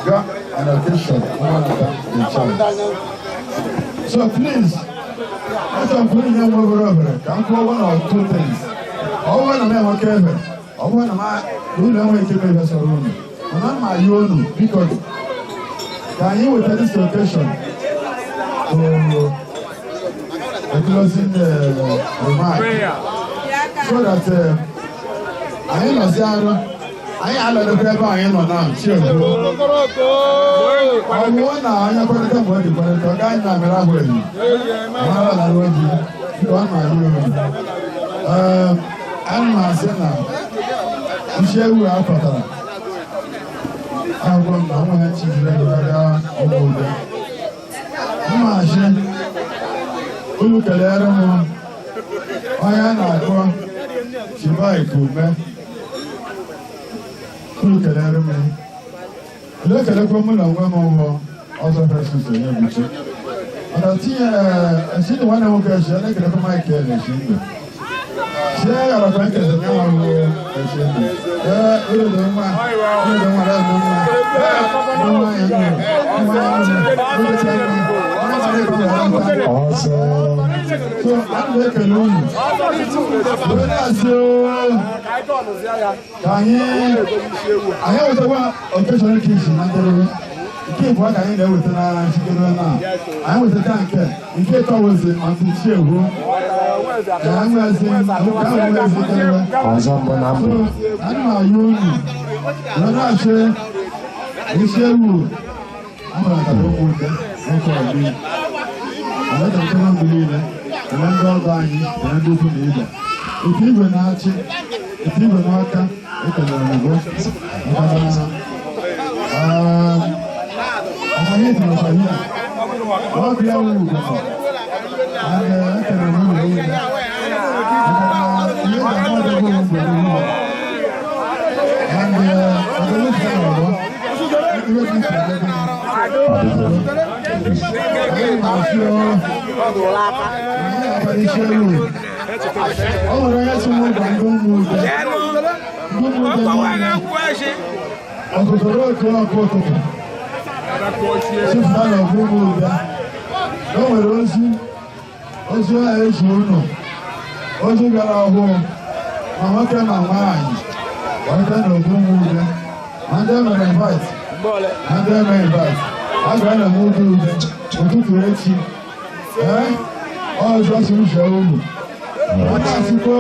got an occasion Humanata in charge. So please, let us bring them over. Come for 1 or 2 things. All one of them are careful. All one of my who never came in the room. And I'm my own because. Can you with this location to closing the remark so that I know Zara, I am a paper I know now. Sure. I want to put it up with the guy in America. I'm my son. I'm sure we are for I want to see the over. Imagine, look at that. I am not going to buy a cool man. Look at that. Look at the woman and women other persons in everything. And I see the one who goes, I look at my care. Share our bankers and now so I'm looking on you. I have the one occasional kitchen. Keep what I know with the now. I was a tanker. In case I was in share room. I'm going to o nwere ozi a eji unu ozi gara ọhụụ ma nwoke ma nwaanyị nwoke na ogbuude ma ndị emere invite ma ndị emere invite a ga-ana m ude ụtụtụ echi ọzọ si uche unu aka sikwa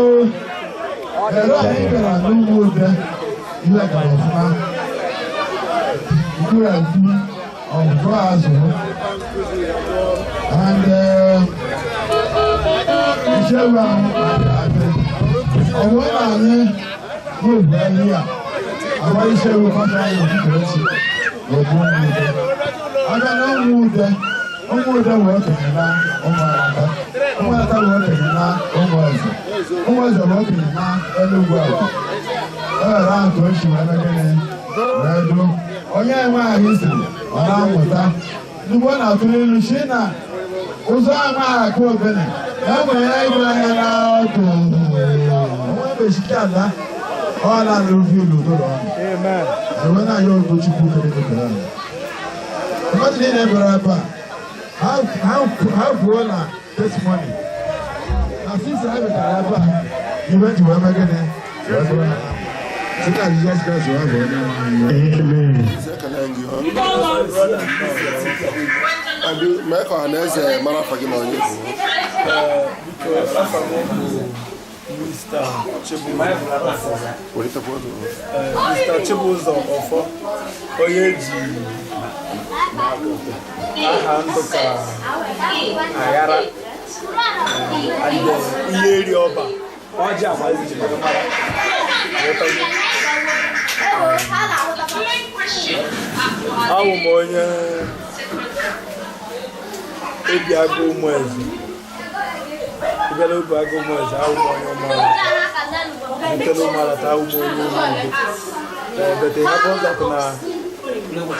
ere anyị bịara n'ugbo ude ihe gara ọfụma mkpụrụ ebu ọgwụgwọ azụ and iṣẹ́ wa ọ̀wọ́ náà ní gbogbo ẹni à àwọn iṣẹ́ wo kọ́ta yóò fi kọ́ sí ọ̀gbọ́n mú udẹ ọjọ́ náà mú udẹ wọ́n kẹ̀kẹ́ ná ọmọ àràká ọmọ àràká wọ́n kẹ̀kẹ́ ná ọmọ ẹ̀sẹ̀ wọ́n kẹ̀kẹ́ ná ẹlẹ́gbù àgbà ẹ̀rọ àtọ̀ oṣù ẹlẹ́gẹ́rẹ́ rẹ̀ẹ́dọ́ onye enwe ahụ siri ọ na-amụta nnukwu na-atụrụ elu shi na ụzọ ama akụ ogene enwere ya ịbụ anya n'ọdụ onwebechike ala ọ na-alụrụ fiilu ụtụrụ ọnụ enwe na ya ogo chukwu kere kekere ọnụ mmadụ niile bịara ebe a ha kwuo na testimony na sisi ha betara ebe a ibe ji wee megide wee bụrụ na site na Jizọs Kraịst wee bụ onye mee ka ọha na eze mara afa gị na onye Mr. Chibuzor Ọfọ onye ji aha ndụ ka aghara ihe eri ọba ọjị agbazi awụ m onye ebi agụ ụmụeze ịbịara obi agụ ụmụeze awụ m onye ụmụala ntele ụmụala ta awụ m onye ụmụeze bete ha bụ nzapụ na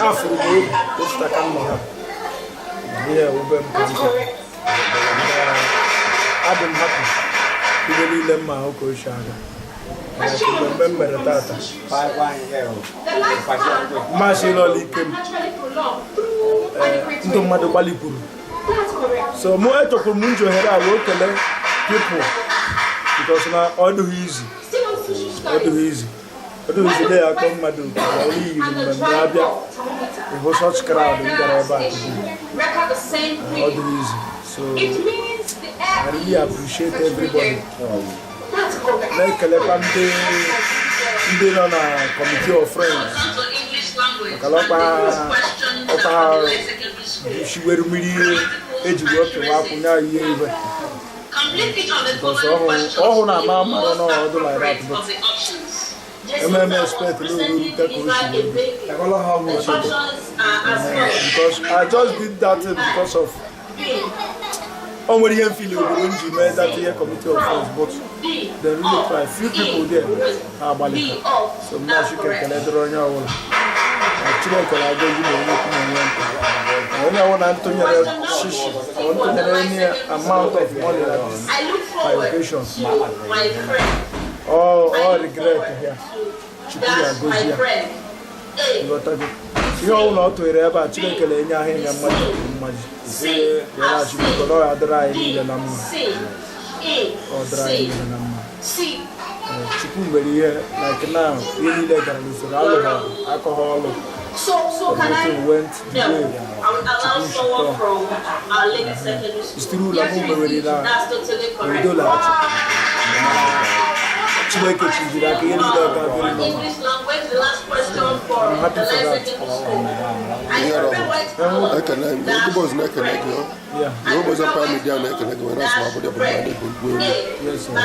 afụrụ m obi osita ka mma ha ihe ube m ka nke adị m hapụ ibe niile mma ahụ ka ochie aga mgbe m mere tata mmasị n'ọla ike m ndụ mmadụ gbalịpụrụ so mụ echọkwuru m nji ohere a wee kelee pipụl bikos na ọ dịghị izi dị ya akọ mmadụ ọrụ yiri mmemme abịa ịhụ chọọchị kraụd m gara ebe a ọ dịghị izi so I really appreciate everybody. Na-ekelekwa ndị nọ na committee of friends ọkpa shiwere mmiri eji wee pịwa akwụnye ihe ibe ọhụụ na ama mmadụ n'ọdụ like that but ememe expect n'orurute ka o si because I just did that because of o nwere ihe mfili obodo m ji mee that ihe committee of friends but they really try few people there ha agbalịka so m na-achịka ekele dịrị onye ọbụla Chineke na-agọzi na onye okwu na onye nta onye ọbụla ntụnyere shishi ntụnyere any amount of money like this by occasion all regret ya Chukwu ya agọzi ya nghọtago ihe ọbụla ọ tụnyere ebe a Chineke na-enye ahụ ịnya mmadụ mmadụ Chukwu na ọ adịrị anyị niile na mma Chukwu nwere ihe like now ihe niile gara n'usoro alụghị akọghị ọlụ everything went the way Chukwu shikọ sitiri ụlọ m mewere na udo laghachi Chineke chiziri aka ihe niile ọga very normal. I'm happy for that.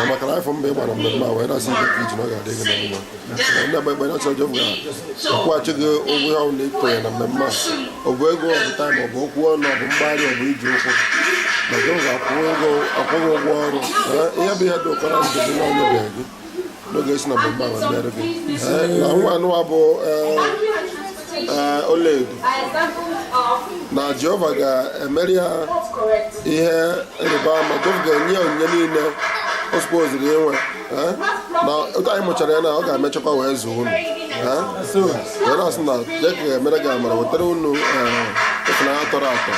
maka na afọ mgbe ị gbara mmemme a wee na-asị iji na ọ ga-adị gị na mma ndị agba igbe na-achọ jọb ga-akwụghachi gị ụgwọ ihe ọbụla ikonye na mmemme a ọ bụ ego ọbụta ma ọ bụ okwu ọnụ ọ bụ mgbagharị ọ bụ iji ụkwụ na gị ga-akwụghị ụgwọ ọrụ ihe bụ ihe dị ụkọ na ndụ gị na-anyebeghị gị n'oge esi na mmemme a ma bịara gị na nwa anụwa bụ Ọlaedo na Jehova ga-emeri ha ihe ịrịba ama Jehova ga-enye onyinye niile o spoziri inwe na otu anyị mụchara ya na ọ ga-emechakwa wee zuo unu wee na-asị na Jehova ga-emere gị amara wetara unu ịfụnanya tọrọ atọ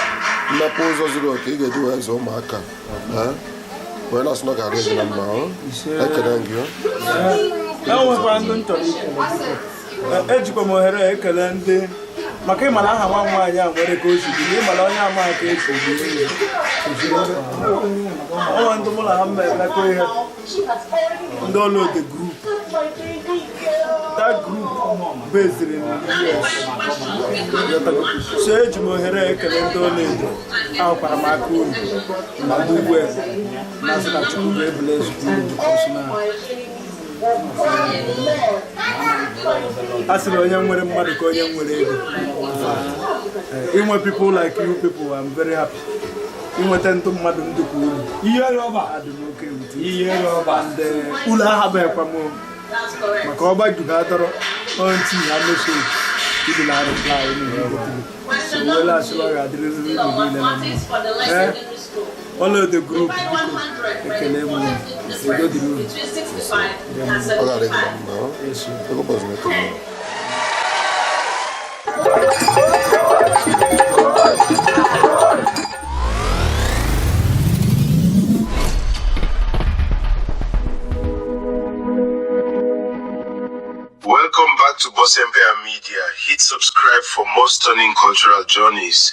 mmepe ụzọ zuru oke ị ga-eji wee zụọ ụmụaka wee na-asụ na ọ ga-adị gị na mma ekele gị enwekwara ndị nchọrọ ikele ejikwa m ohere ekele ndị maka ịmara aha nwa nwaanyị a nwere ka o si biri ịmara onye amaghị ka esi biri ọnwa ndị mụ na ha mmekọ ihe ndị ọlụode group that group based in US so eji m ohere ekele ndị ọlụedo ahụkwara m aka unu na ndị ugwe na-asị na Chukwu ga-ebule ezigbo a sịrị onye nwere mmadụ ka onye nwere ego inwe people like you people I'm very happy inweta ndị mmadụ ndị ka unu ihe rọba adị m oke wute ihe rọba ndị ụlọ aha bekwa m maka ọba ju ha dọrọ onti ha meso ibi na reply so wele asịrị ọ ga-adịrịrị unu niile na mma all the group ekele m ego dịrị unu ọ ga-adị gị na mma ego bọzụ ekele Welcome back to Boss Empire Media. Hit subscribe for more stunning cultural journeys.